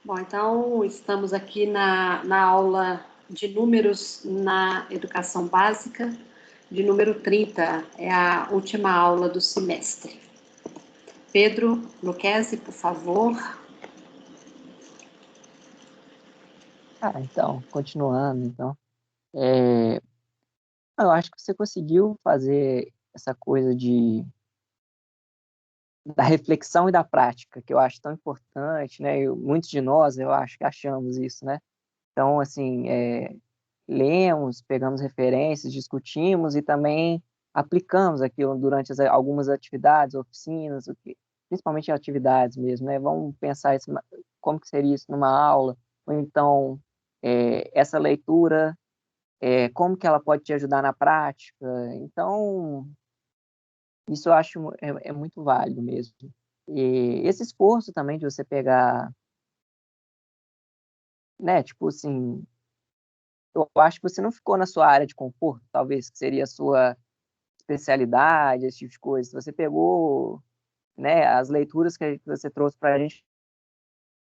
Bom, então estamos aqui na aula de números na educação básica, de número 30, é a última aula do semestre. Pedro Luquezzi, por favor. Então, continuando, então, é, eu acho que você conseguiu fazer essa coisa da reflexão e da prática, que eu acho tão importante, né? Muitos de nós, eu acho que achamos isso, né? Então, assim, lemos, pegamos referências, discutimos e também aplicamos aquilo durante algumas atividades, oficinas, principalmente atividades mesmo, né? Vamos pensar isso, como que seria isso numa aula, ou então essa leitura, como que ela pode te ajudar na prática. Então, isso eu acho é muito válido mesmo. E esse esforço também de você pegar, né, tipo assim, eu acho que você não ficou na sua área de conforto, talvez, que seria a sua especialidade, esse tipo de coisa. Você pegou, né, as leituras que você trouxe para a gente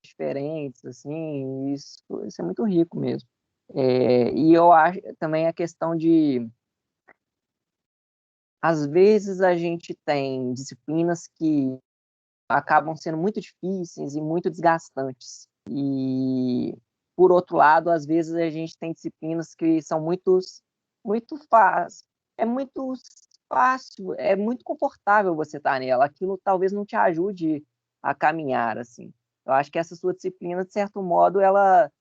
diferentes, assim, isso é muito rico mesmo. E eu acho também a questão de, às vezes a gente tem disciplinas que acabam sendo muito difíceis e muito desgastantes. E, por outro lado, às vezes a gente tem disciplinas que são muito fácil, é muito fácil, é muito confortável você estar nela. Aquilo talvez não te ajude a caminhar, assim. Eu acho que essa sua disciplina, de certo modo, ela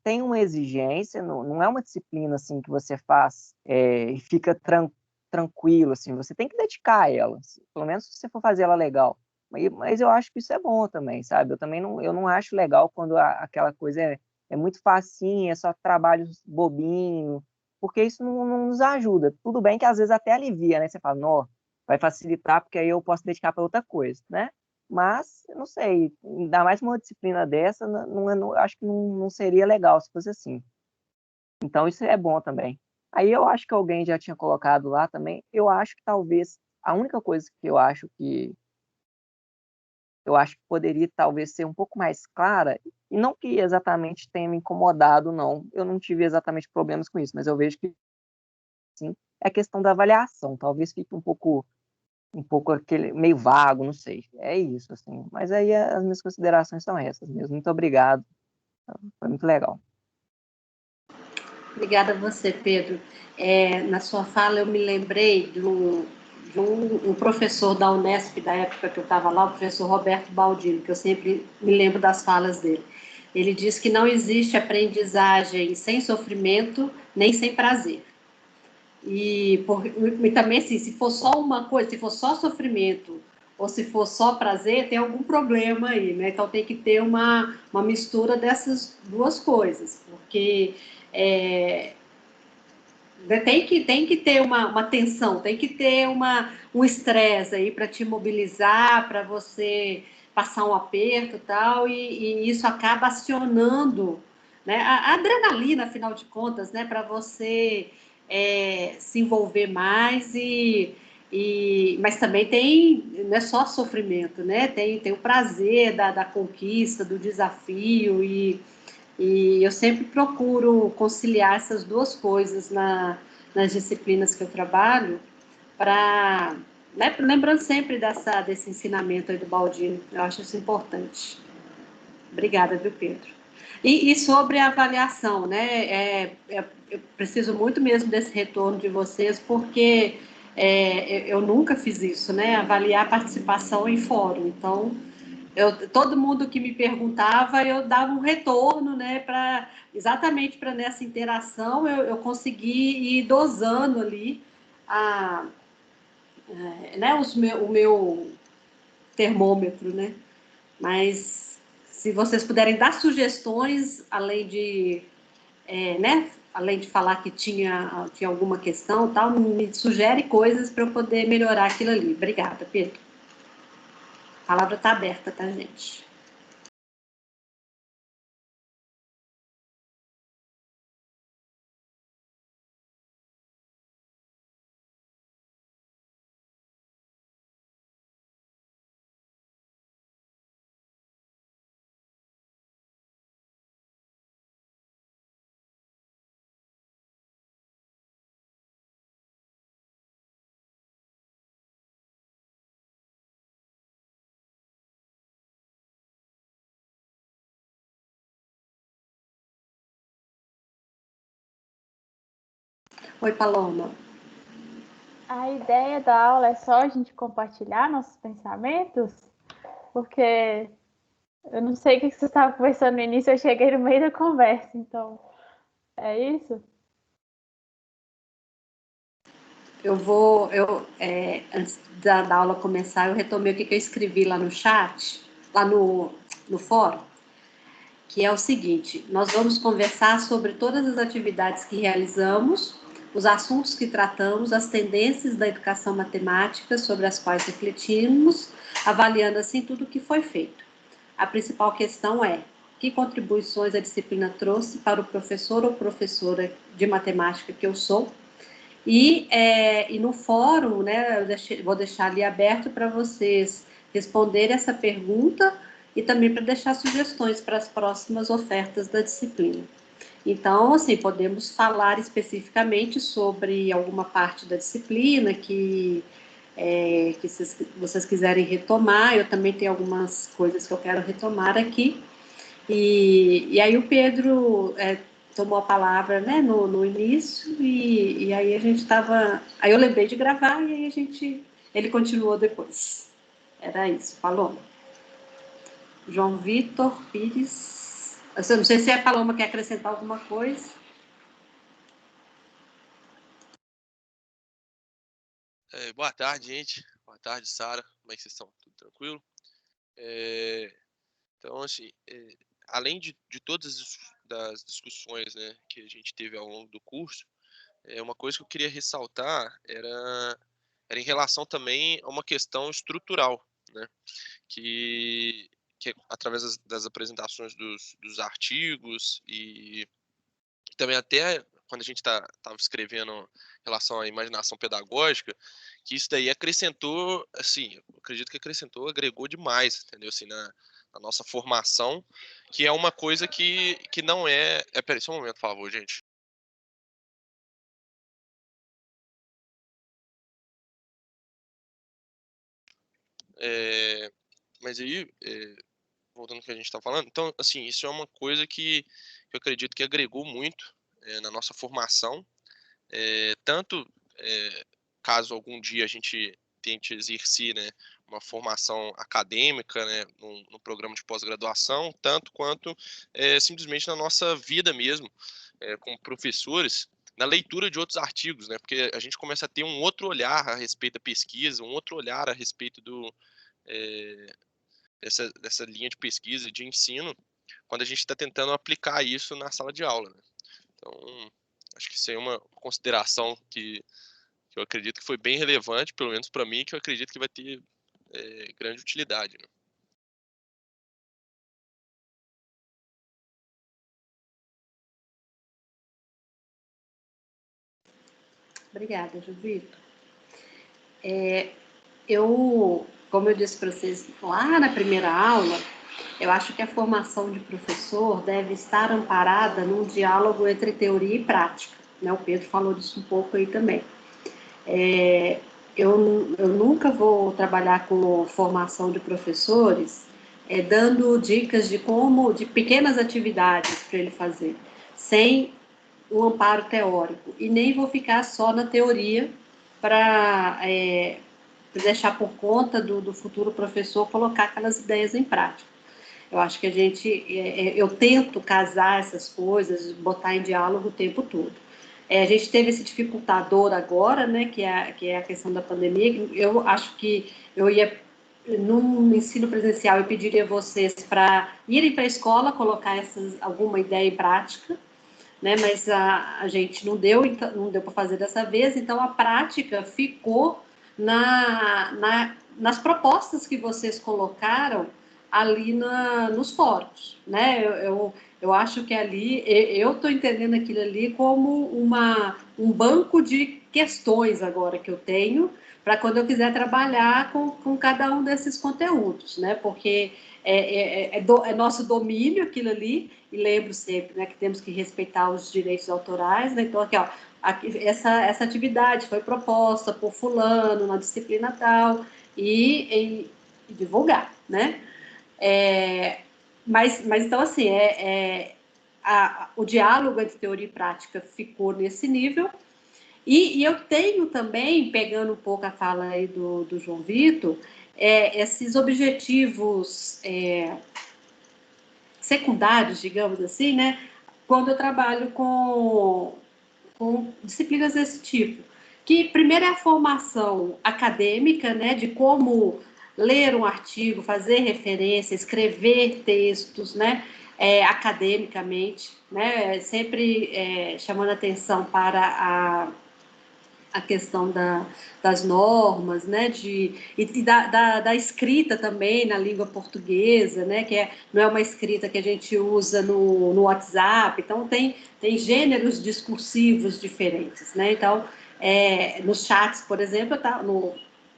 tem uma exigência, não é uma disciplina assim que você faz e fica tranquilo, assim. Você tem que dedicar a ela, assim, pelo menos se você for fazer ela legal. Mas eu acho que isso é bom também, sabe? Eu não acho legal quando aquela coisa é muito facinha, é só trabalho bobinho, porque isso não nos ajuda. Tudo bem que às vezes até alivia, né? Você fala, não, vai facilitar porque aí eu posso dedicar para outra coisa, né? Mas, eu não sei, ainda mais uma disciplina dessa, acho que não seria legal se fosse assim. Então, isso é bom também. Aí eu acho que alguém já tinha colocado lá também. Eu acho que talvez a única coisa que eu acho que poderia talvez ser um pouco mais clara, e não que exatamente tenha me incomodado, não. Eu não tive exatamente problemas com isso, mas eu vejo que sim, é a questão da avaliação. Talvez fique um pouco aquele meio vago, não sei. É isso, assim. Mas aí as minhas considerações são essas mesmo. Muito obrigado. Foi muito legal. Obrigada a você, Pedro. Na sua fala, eu me lembrei de um professor da Unesp, da época que eu estava lá, o professor Roberto Baldino, que eu sempre me lembro das falas dele. Ele diz que não existe aprendizagem sem sofrimento nem sem prazer. E também, assim, se for só uma coisa, se for só sofrimento ou se for só prazer, tem algum problema aí, né? Então tem que ter uma mistura dessas duas coisas, porque é, tem que ter uma tensão, tem que ter um estresse aí para te mobilizar, para você passar um aperto e tal, e isso acaba acionando, né, a adrenalina, afinal de contas, né, para você se envolver mais mas também tem, não é só sofrimento, né? Tem o prazer da conquista, do desafio, e eu sempre procuro conciliar essas duas coisas nas disciplinas que eu trabalho, para, né, lembrando sempre desse ensinamento aí do Baldino, eu acho isso importante. Obrigada, viu, Pedro? E sobre a avaliação, né? Eu preciso muito mesmo desse retorno de vocês, porque eu nunca fiz isso, né? Avaliar a participação em fórum. Então, todo mundo que me perguntava, eu dava um retorno, né? Exatamente para nessa interação eu conseguir ir dosando ali né, o meu termômetro, né? Mas se vocês puderem dar sugestões, né, além de falar que tinha alguma questão, tal, me sugere coisas para eu poder melhorar aquilo ali. Obrigada, Pedro. A palavra está aberta, tá, gente? Oi, Paloma. A ideia da aula é só a gente compartilhar nossos pensamentos, porque eu não sei o que você estava conversando no início, eu cheguei no meio da conversa, então é isso? Antes da aula começar, eu retomei o que eu escrevi lá no chat, lá no fórum, que é o seguinte: nós vamos conversar sobre todas as atividades que realizamos, os assuntos que tratamos, as tendências da educação matemática sobre as quais refletimos, avaliando assim tudo o que foi feito. A principal questão é: que contribuições a disciplina trouxe para o professor ou professora de matemática que eu sou? E no fórum, né, vou deixar ali aberto para vocês responderem essa pergunta e também para deixar sugestões para as próximas ofertas da disciplina. Então, assim, podemos falar especificamente sobre alguma parte da disciplina que vocês quiserem retomar. Eu também tenho algumas coisas que eu quero retomar aqui. E aí o Pedro tomou a palavra, né, no início, e aí a gente estava. Aí eu lembrei de gravar, e aí ele continuou depois. Era isso, falou. João Vitor Pires. Eu não sei se a Paloma quer acrescentar alguma coisa. Boa tarde, gente. Boa tarde, Sara. Como é que vocês estão? Tudo tranquilo? Então, assim, além de todas das discussões, né, que a gente teve ao longo do curso, uma coisa que eu queria ressaltar era em relação também a uma questão estrutural, né, que através das apresentações dos artigos e também até quando a gente estava escrevendo em relação à imaginação pedagógica, que isso daí acrescentou, assim, eu acredito que acrescentou, agregou demais, entendeu? Assim, na nossa formação, que é uma coisa que não é... Peraí, só um momento, por favor, gente. Mas aí, voltando ao que a gente está falando, então, assim, isso é uma coisa que eu acredito que agregou muito na nossa formação, tanto caso algum dia a gente tente exercer, né, uma formação acadêmica, né, no programa de pós-graduação, tanto quanto simplesmente na nossa vida mesmo, como professores, na leitura de outros artigos, né, porque a gente começa a ter um outro olhar a respeito da pesquisa, um outro olhar a respeito dessa linha de pesquisa e de ensino, quando a gente está tentando aplicar isso na sala de aula, né? Então, acho que isso é uma consideração que eu acredito que foi bem relevante, pelo menos para mim, que eu acredito que vai ter grande utilidade, né? Obrigada, Juvito. Como eu disse para vocês lá na primeira aula, eu acho que a formação de professor deve estar amparada num diálogo entre teoria e prática, né? O Pedro falou disso um pouco aí também. Eu nunca vou trabalhar com formação de professores dando dicas de pequenas atividades para ele fazer, sem um amparo teórico, e nem vou ficar só na teoria para deixar por conta do futuro professor colocar aquelas ideias em prática. Eu acho que eu tento casar essas coisas, botar em diálogo o tempo todo. A gente teve esse dificultador agora, né, que é a questão da pandemia. Eu acho que eu ia, no ensino presencial, eu pediria vocês para irem para a escola, colocar alguma ideia em prática, né, mas a gente não deu para fazer dessa vez, então a prática ficou nas propostas que vocês colocaram ali nos fóruns, né? Eu acho que ali, eu estou entendendo aquilo ali como um banco de questões agora que eu tenho para quando eu quiser trabalhar com cada um desses conteúdos, né? Porque é nosso domínio aquilo ali, e lembro sempre, né, que temos que respeitar os direitos autorais, né? Então, aqui, ó, essa atividade foi proposta por fulano na disciplina tal, e divulgar, né? Mas então, assim, o diálogo entre teoria e prática ficou nesse nível, E eu tenho também, pegando um pouco a fala aí do João Vitor, esses objetivos secundários, digamos assim, né? Quando eu trabalho com disciplinas desse tipo. Que primeiro é a formação acadêmica, né? De como ler um artigo, fazer referência, escrever textos, né? Academicamente, né? Sempre chamando atenção para a questão das normas, né, e da escrita também na língua portuguesa, né, que não é uma escrita que a gente usa no WhatsApp, então tem gêneros discursivos diferentes, né, então, nos chats, por exemplo,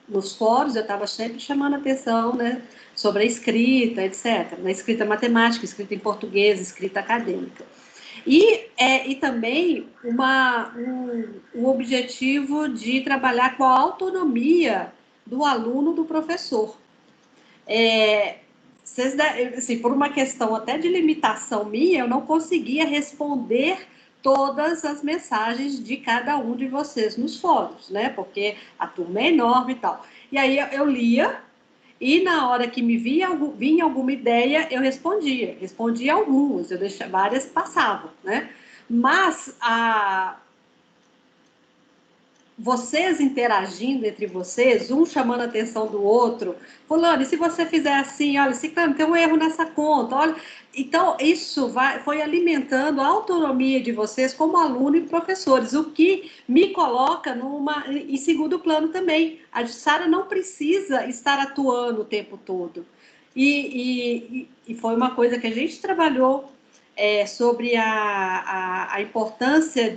nos fóruns eu estava sempre chamando atenção, né, sobre a escrita, etc., na escrita matemática, escrita em português, escrita acadêmica. E também um objetivo de trabalhar com a autonomia do aluno do professor. Assim, por uma questão até de limitação minha, eu não conseguia responder todas as mensagens de cada um de vocês nos fóruns, né? Porque a turma é enorme e tal. E aí eu lia, e na hora que me vinha alguma ideia, eu respondia algumas, várias passavam, né? Mas vocês interagindo entre vocês, um chamando a atenção do outro, fulano, e se você fizer assim, olha, ciclano, tem um erro nessa conta, olha. Então, isso foi alimentando a autonomia de vocês como aluno e professores, o que me coloca em segundo plano também. A Sara não precisa estar atuando o tempo todo. E foi uma coisa que a gente trabalhou sobre a importância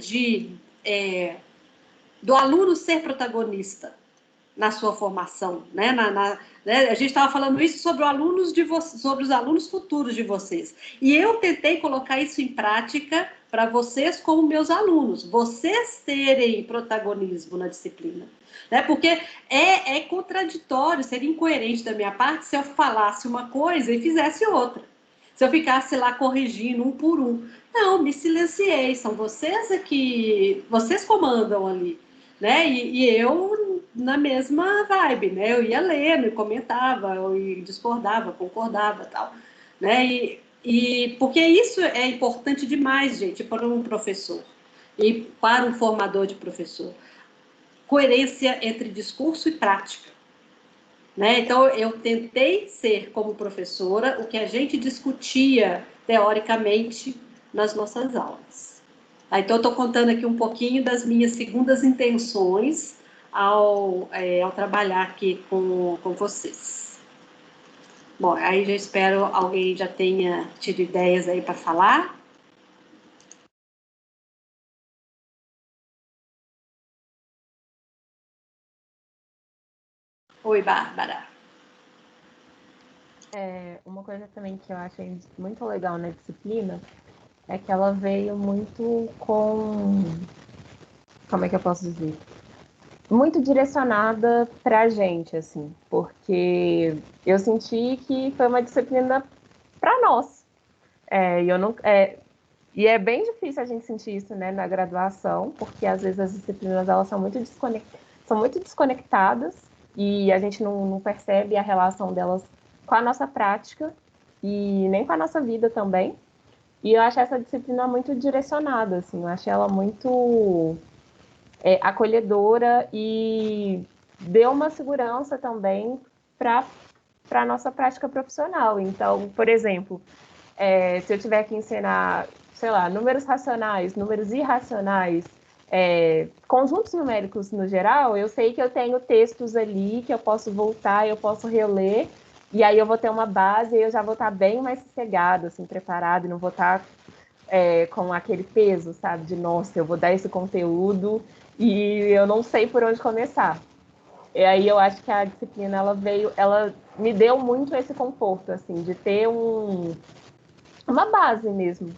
do aluno ser protagonista na sua formação, né? A gente estava falando isso sobre sobre os alunos futuros de vocês. E eu tentei colocar isso em prática para vocês como meus alunos, vocês terem protagonismo na disciplina. Né? Porque é contraditório, seria incoerente da minha parte se eu falasse uma coisa e fizesse outra. Se eu ficasse lá corrigindo um por um. Não, me silenciei, são vocês que vocês comandam ali. Né? E eu na mesma vibe, né? Eu ia lendo e comentava, eu discordava, concordava, tal, né? E porque isso é importante demais, gente, para um professor e para um formador de professor. Coerência entre discurso e prática, né? Então eu tentei ser como professora o que a gente discutia teoricamente nas nossas aulas. Então, eu estou contando aqui um pouquinho das minhas segundas intenções ao trabalhar aqui com vocês. Bom, aí já espero alguém já tenha tido ideias aí para falar. Oi, Bárbara. Uma coisa também que eu achei muito legal na disciplina é que ela veio muito com... Como é que eu posso dizer? Muito direcionada para a gente, assim, porque eu senti que foi uma disciplina para nós. E é bem difícil a gente sentir isso, né, na graduação, porque às vezes as disciplinas elas são muito desconectadas e a gente não percebe a relação delas com a nossa prática e nem com a nossa vida também. E eu acho essa disciplina muito direcionada, assim, eu acho ela muito acolhedora e deu uma segurança também para a nossa prática profissional. Então, por exemplo, se eu tiver que ensinar, sei lá, números racionais, números irracionais, conjuntos numéricos no geral, eu sei que eu tenho textos ali que eu posso voltar, eu posso reler, e aí eu vou ter uma base e eu já vou estar bem mais sossegada, assim, preparada, e não vou estar com aquele peso, sabe, de nossa, eu vou dar esse conteúdo e eu não sei por onde começar. E aí eu acho que a disciplina ela me deu muito esse conforto, assim, de ter uma base mesmo.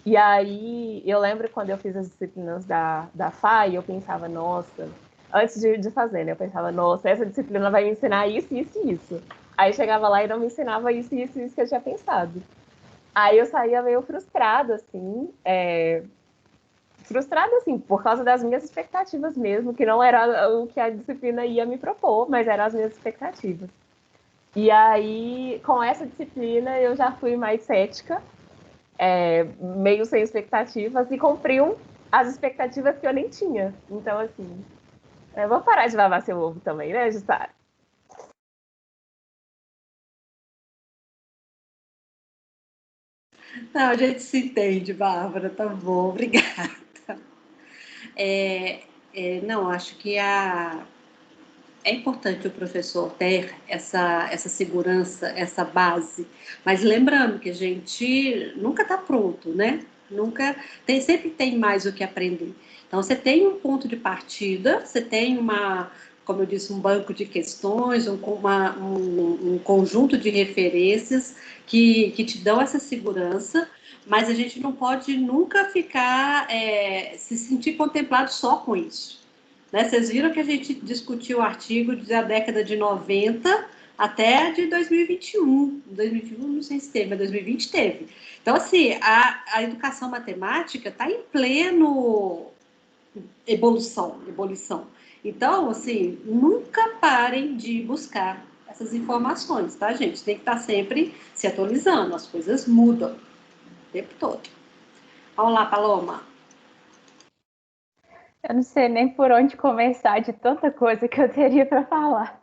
E aí eu lembro quando eu fiz as disciplinas da FAI, eu pensava, nossa, antes de fazer, né? Eu pensava, nossa, essa disciplina vai me ensinar isso, isso e isso. Aí chegava lá e não me ensinava isso, isso e isso que eu tinha pensado. Aí eu saía meio frustrada, assim, frustrada, assim, por causa das minhas expectativas mesmo, que não era o que a disciplina ia me propor, mas eram as minhas expectativas. E aí, com essa disciplina, eu já fui mais cética, meio sem expectativas, e cumpriu as expectativas que eu nem tinha. Então, assim, eu vou parar de lavar seu ovo também, né, Jussara? Não, a gente se entende, Bárbara, tá bom, obrigada. Não, acho que é importante o professor ter essa segurança, essa base, mas lembrando que a gente nunca está pronto, né? Sempre tem mais o que aprender. Então, você tem um ponto de partida, você tem como eu disse, um banco de questões, um conjunto de referências que te dão essa segurança, mas a gente não pode nunca se sentir contemplado só com isso. Né? Vocês viram que a gente discutiu o artigo da década de 90 até de 2021. 2021 não sei se teve, mas 2020 teve. Então, assim, a educação matemática está em pleno ebulição. Então, assim, nunca parem de buscar essas informações, tá, gente? Tem que estar sempre se atualizando, as coisas mudam o tempo todo. Vamos lá, Paloma. Eu não sei nem por onde começar de tanta coisa que eu teria para falar.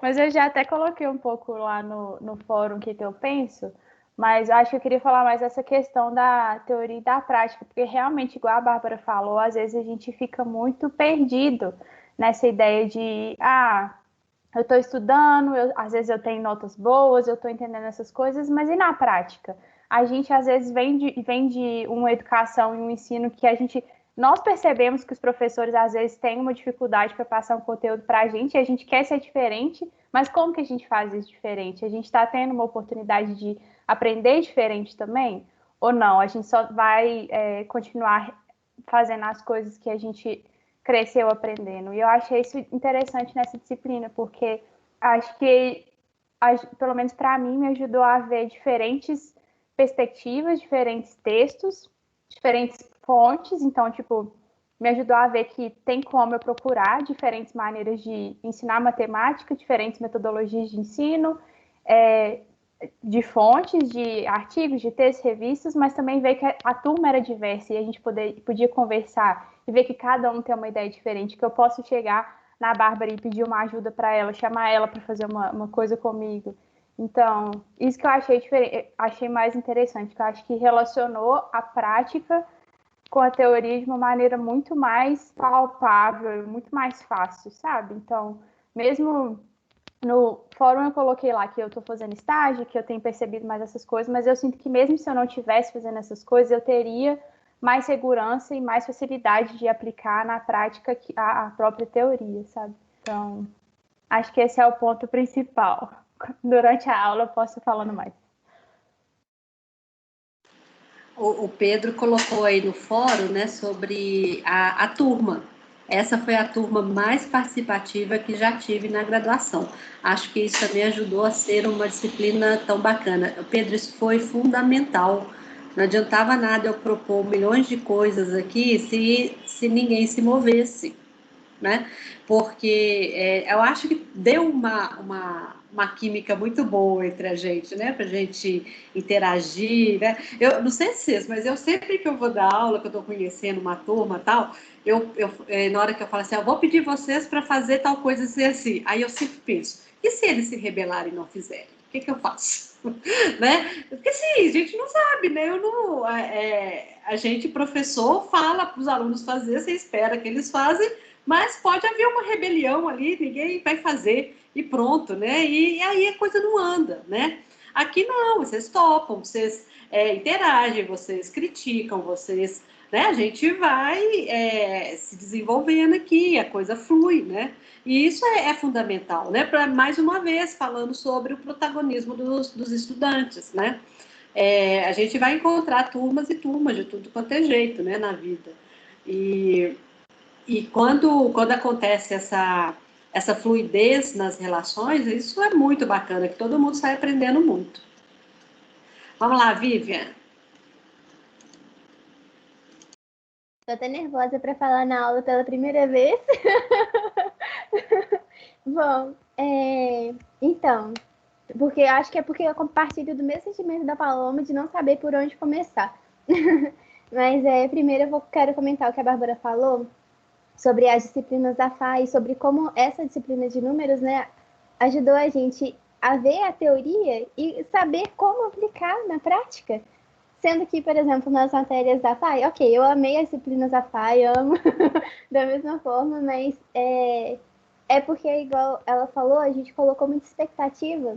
Mas eu já até coloquei um pouco lá no fórum o que eu penso, mas acho que eu queria falar mais dessa questão da teoria e da prática, porque realmente, igual a Bárbara falou, às vezes a gente fica muito perdido nessa ideia de, eu estou estudando, às vezes eu tenho notas boas, eu estou entendendo essas coisas, mas e na prática? A gente, às vezes, vem de uma educação e um ensino que nós percebemos que os professores, às vezes, têm uma dificuldade para passar um conteúdo para a gente quer ser diferente, mas como que a gente faz isso diferente? A gente está tendo uma oportunidade de aprender diferente também? Ou não? A gente só vai continuar fazendo as coisas que a gente cresceu aprendendo. E eu achei isso interessante nessa disciplina, porque acho que, pelo menos para mim, me ajudou a ver diferentes perspectivas, diferentes textos, diferentes fontes. Então, tipo, me ajudou a ver que tem como eu procurar diferentes maneiras de ensinar matemática, diferentes metodologias de ensino, de fontes, de artigos, de textos, revistas, mas também ver que a turma era diversa e a gente podia conversar e ver que cada um tem uma ideia diferente, que eu posso chegar na Bárbara e pedir uma ajuda para ela, chamar ela para fazer uma coisa comigo. Então, isso que eu achei mais interessante, que eu acho que relacionou a prática com a teoria de uma maneira muito mais palpável, muito mais fácil, sabe? Então, mesmo no fórum eu coloquei lá que eu estou fazendo estágio, que eu tenho percebido mais essas coisas, mas eu sinto que mesmo se eu não estivesse fazendo essas coisas, eu teria mais segurança e mais facilidade de aplicar na prática a própria teoria, sabe? Então, acho que esse é o ponto principal. Durante a aula eu posso ir falando mais. O Pedro colocou aí no fórum, né, sobre a turma. Essa foi a turma mais participativa que já tive na graduação. Acho que isso também ajudou a ser uma disciplina tão bacana. Pedro, isso foi fundamental. Não adiantava nada eu propor milhões de coisas aqui se ninguém se movesse, né? Porque eu acho que deu uma química muito boa entre a gente, né? Para a gente interagir, né? Eu não sei se vocês, mas eu sempre que eu vou dar aula, que eu estou conhecendo uma turma e tal, na hora que eu falo assim, eu vou pedir vocês para fazer tal coisa assim, aí eu sempre penso, e se eles se rebelarem e não fizerem? O que eu faço? Né? Porque assim, a gente não sabe, né? A gente, professor, fala para os alunos fazer, você espera que eles fazem, mas pode haver uma rebelião ali, ninguém vai fazer e pronto, né? E aí a coisa não anda, né? Aqui não, vocês topam, vocês interagem, vocês criticam, vocês, né? A gente vai se desenvolvendo aqui, a coisa flui, né? E isso é fundamental, né? Para mais uma vez falando sobre o protagonismo dos estudantes, né? A gente vai encontrar turmas e turmas de tudo quanto é jeito, né, na vida. E quando acontece essa fluidez nas relações, isso é muito bacana, que todo mundo sai aprendendo muito. Vamos lá, Vivian. Tô até nervosa para falar na aula pela primeira vez. Bom, então, porque eu acho que é porque eu compartilho do mesmo sentimento da Paloma de não saber por onde começar. Mas primeiro quero comentar o que a Bárbara falou sobre as disciplinas da FA e sobre como essa disciplina de números, né, ajudou a gente a ver a teoria e saber como aplicar na prática. Sendo que, por exemplo, nas matérias da FAI, ok, eu amei as disciplinas da FAI, amo da mesma forma, mas é porque, igual ela falou, a gente colocou muita expectativa,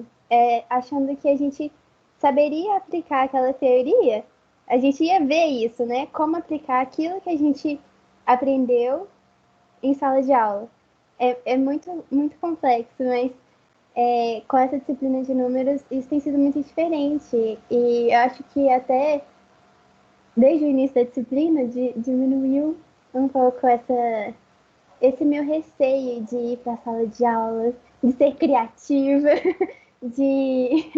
achando que a gente saberia aplicar aquela teoria, a gente ia ver isso, né? Como aplicar aquilo que a gente aprendeu em sala de aula. É muito, muito complexo, mas com essa disciplina de números, isso tem sido muito diferente. E eu acho que até desde o início da disciplina diminuiu um pouco esse meu receio de ir para a sala de aula, de ser criativa, de,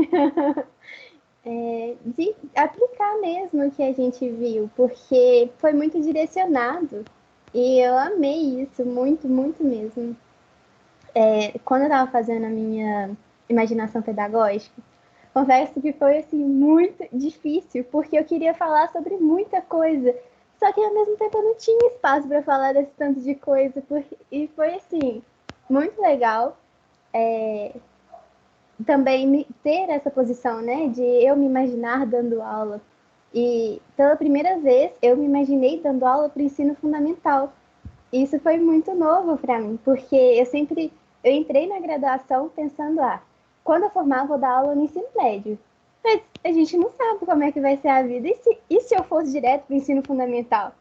de aplicar mesmo o que a gente viu, porque foi muito direcionado. E eu amei isso, muito, muito mesmo. Quando eu estava fazendo a minha imaginação pedagógica, confesso que foi assim muito difícil, porque eu queria falar sobre muita coisa, só que ao mesmo tempo eu não tinha espaço para falar desse tanto de coisa, e foi assim muito legal também ter essa posição, né, de eu me imaginar dando aula. E pela primeira vez eu me imaginei dando aula para o ensino fundamental. Isso foi muito novo para mim, porque eu entrei na graduação pensando, quando eu formar, vou dar aula no ensino médio. Mas a gente não sabe como é que vai ser a vida. E se eu fosse direto para o ensino fundamental?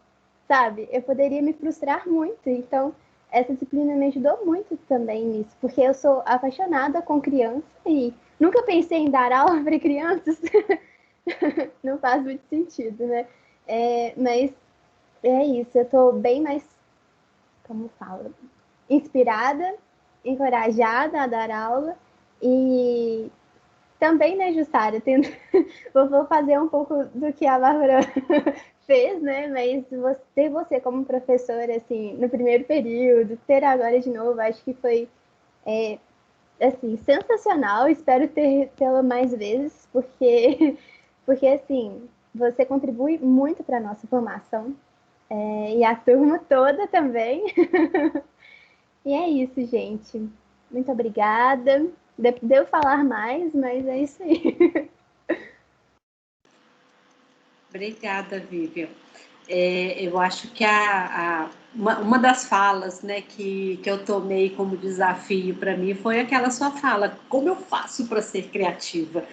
Sabe? Eu poderia me frustrar muito. Então, essa disciplina me ajudou muito também nisso, porque eu sou apaixonada com criança e nunca pensei em dar aula para crianças. Não faz muito sentido, né? Mas é isso, eu estou bem mais, como fala, inspirada, encorajada a dar aula e também, né, Jussara, vou fazer um pouco do que a Bárbara fez, né, mas ter você como professora, assim, no primeiro período, ter agora de novo, acho que foi, assim, sensacional, espero tê-la mais vezes, porque, assim, você contribui muito para a nossa formação, e a turma toda também. E é isso, gente. Muito obrigada. Deu falar mais, mas é isso aí. Obrigada, Vivian. Eu acho que uma das falas, né, que eu tomei como desafio para mim foi aquela sua fala, como eu faço para ser criativa,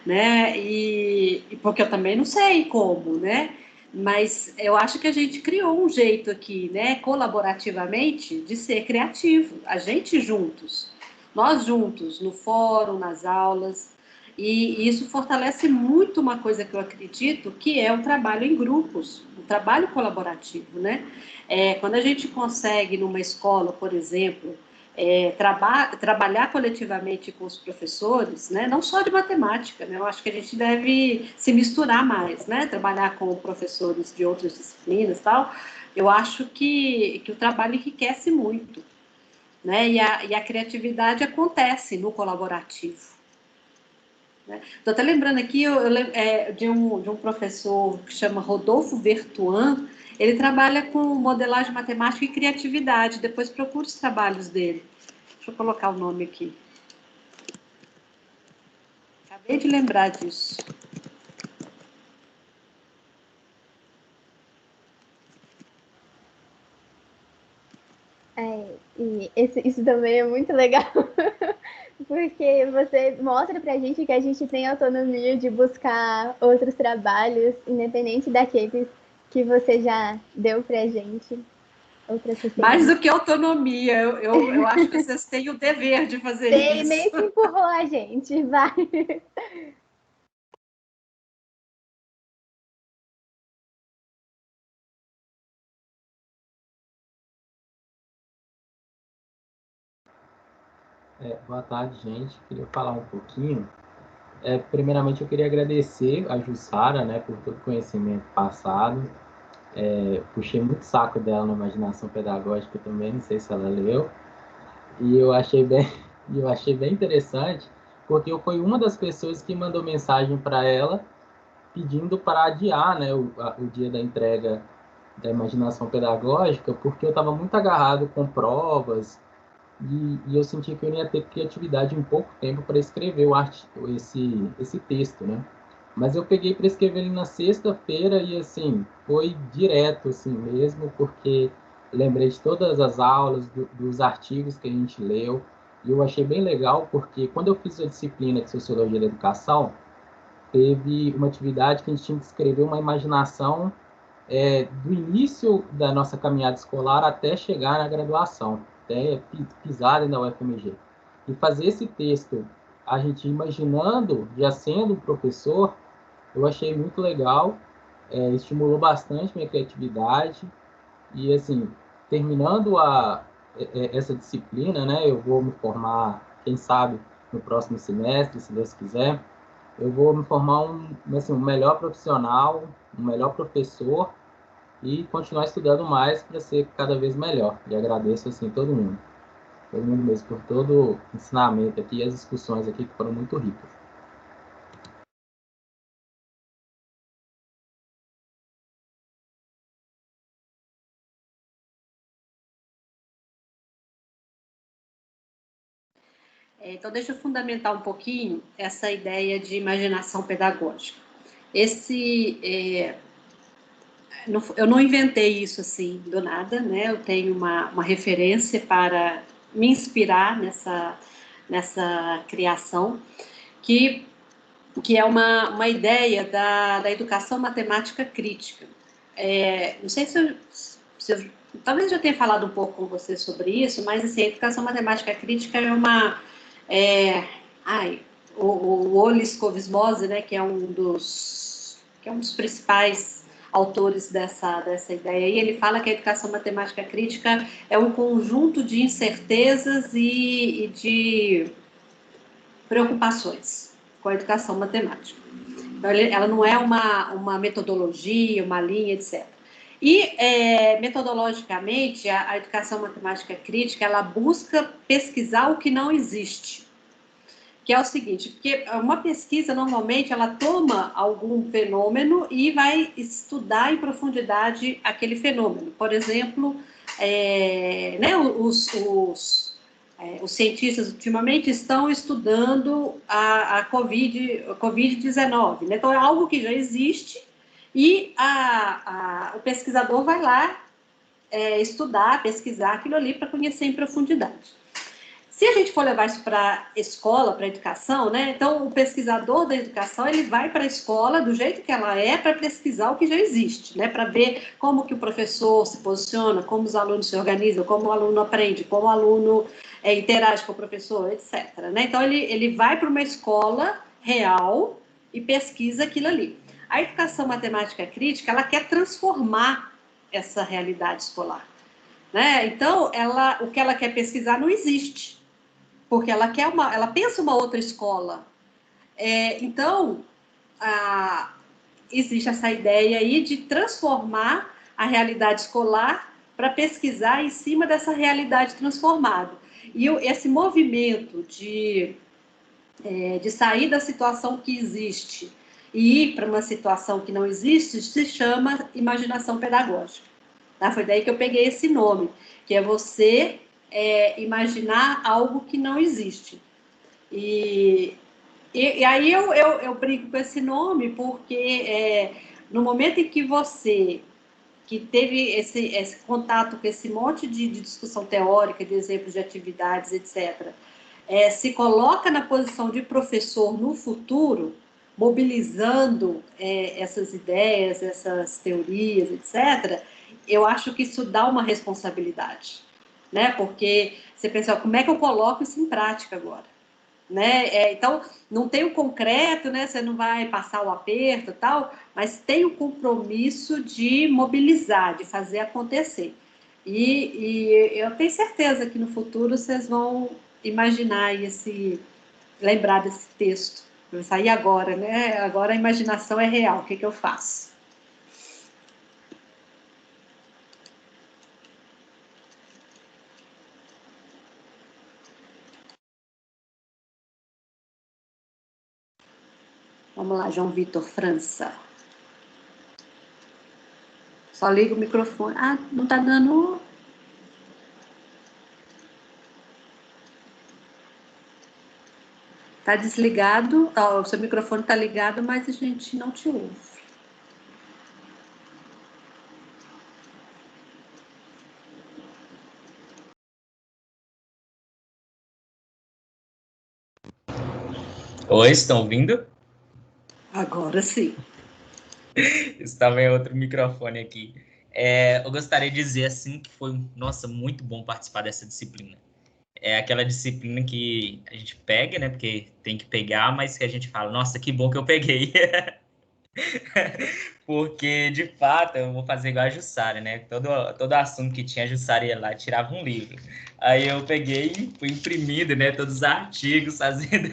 né? E porque eu também não sei como, né? Mas eu acho que a gente criou um jeito aqui, né, colaborativamente, de ser criativo, a gente juntos, nós juntos, no fórum, nas aulas, e isso fortalece muito uma coisa que eu acredito, que é o trabalho em grupos, o trabalho colaborativo, né? Quando a gente consegue, numa escola, por exemplo, trabalhar coletivamente com os professores, né? Não só de matemática, né? Eu acho que a gente deve se misturar mais, né? Trabalhar com professores de outras disciplinas e tal. Eu acho que o trabalho enriquece muito, né? E a criatividade acontece no colaborativo. Estou até lembrando aqui de um professor que chama Rodolfo Vertuan. Ele trabalha com modelagem matemática e criatividade. Depois procure os trabalhos dele. Deixa eu colocar o nome aqui. Acabei de lembrar disso. E isso também é muito legal, porque você mostra pra gente que a gente tem autonomia de buscar outros trabalhos, independente daqueles que você já deu pra gente. Mais do que autonomia, eu acho que vocês têm o dever de fazer isso. Nem se empurrou a gente, vai. Boa tarde, gente. Queria falar um pouquinho. Primeiramente, eu queria agradecer a Jussara, né, por todo o conhecimento passado. puxei muito saco dela na imaginação pedagógica também, não sei se ela leu, e eu achei bem interessante, porque eu fui uma das pessoas que mandou mensagem para ela pedindo para adiar, né, o dia da entrega da imaginação pedagógica, porque eu estava muito agarrado com provas e eu senti que eu ia ter criatividade em pouco tempo para escrever esse texto, né? Mas eu peguei para escrever ele na sexta-feira e, assim, foi direto, assim mesmo, porque lembrei de todas as aulas, dos artigos que a gente leu, e eu achei bem legal, porque quando eu fiz a disciplina de Sociologia da Educação, teve uma atividade que a gente tinha que escrever uma imaginação do início da nossa caminhada escolar até chegar na graduação, até pisar na UFMG. E fazer esse texto, a gente imaginando, já sendo um professor, eu achei muito legal, estimulou bastante minha criatividade. E, assim, terminando essa disciplina, né, eu vou me formar, quem sabe, no próximo semestre, se Deus quiser, eu vou me formar um melhor profissional, um melhor professor, e continuar estudando mais para ser cada vez melhor. E agradeço, assim, todo mundo mesmo, por todo o ensinamento aqui e as discussões aqui que foram muito ricas. Então, deixa eu fundamentar um pouquinho essa ideia de imaginação pedagógica. Eu não inventei isso assim do nada, né? Eu tenho uma referência para me inspirar nessa criação, que é uma ideia da educação matemática crítica. Não sei se eu talvez eu tenha falado um pouco com você sobre isso, mas assim, a educação matemática crítica é uma... o Olis Kovismose, né, que é um dos principais autores dessa ideia, e ele fala que a educação matemática crítica é um conjunto de incertezas e de preocupações com a educação matemática. Então, ela não é uma metodologia, uma linha, etc. E, metodologicamente, a educação matemática crítica, ela busca pesquisar o que não existe. Que é o seguinte, porque uma pesquisa, normalmente, ela toma algum fenômeno e vai estudar em profundidade aquele fenômeno. Por exemplo, os cientistas, ultimamente, estão estudando a Covid-19. Né? Então, é algo que já existe e o pesquisador vai lá estudar, pesquisar aquilo ali para conhecer em profundidade. Se a gente for levar isso para a escola, para a educação, né? Então, o pesquisador da educação, ele vai para a escola do jeito que ela é para pesquisar o que já existe, né? Para ver como que o professor se posiciona, como os alunos se organizam, como o aluno aprende, como o aluno interage com o professor, etc. Né? Então, ele vai para uma escola real e pesquisa aquilo ali. A educação matemática crítica, ela quer transformar essa realidade escolar. Né? Então, o que ela quer pesquisar não existe. Porque ela pensa uma outra escola. Então, existe essa ideia aí de transformar a realidade escolar para pesquisar em cima dessa realidade transformada. E esse movimento de sair da situação que existe e ir para uma situação que não existe se chama imaginação pedagógica. Tá? Foi daí que eu peguei esse nome, que é você imaginar algo que não existe. E aí eu brinco com esse nome porque no momento em que você que teve esse contato com esse monte de discussão teórica, de exemplos de atividades, etc., se coloca na posição de professor no futuro, mobilizando essas ideias, essas teorias, etc., eu acho que isso dá uma responsabilidade, né? Porque você pensa, como é que eu coloco isso em prática agora? Né? Então, não tem o concreto, né? Você não vai passar o aperto e tal, mas tem o compromisso de mobilizar, de fazer acontecer. E eu tenho certeza que no futuro vocês vão imaginar lembrar desse texto. Vai sair agora, né? Agora a imaginação é real. O que eu faço? Vamos lá, João Vitor França. Só liga o microfone. Ah, não está dando... Está desligado. O seu microfone está ligado, mas a gente não te ouve. Oi, estão ouvindo? Agora sim. Estava em outro microfone aqui. Eu gostaria de dizer assim que foi, nossa, muito bom participar dessa disciplina. É aquela disciplina que a gente pega, né? Porque tem que pegar, mas que a gente fala, nossa, que bom que eu peguei. Porque, de fato, eu vou fazer igual a Jussara, né? Todo assunto que tinha, a Jussara ia lá, tirava um livro. Aí eu peguei e fui imprimindo, né? Todos os artigos, fazendo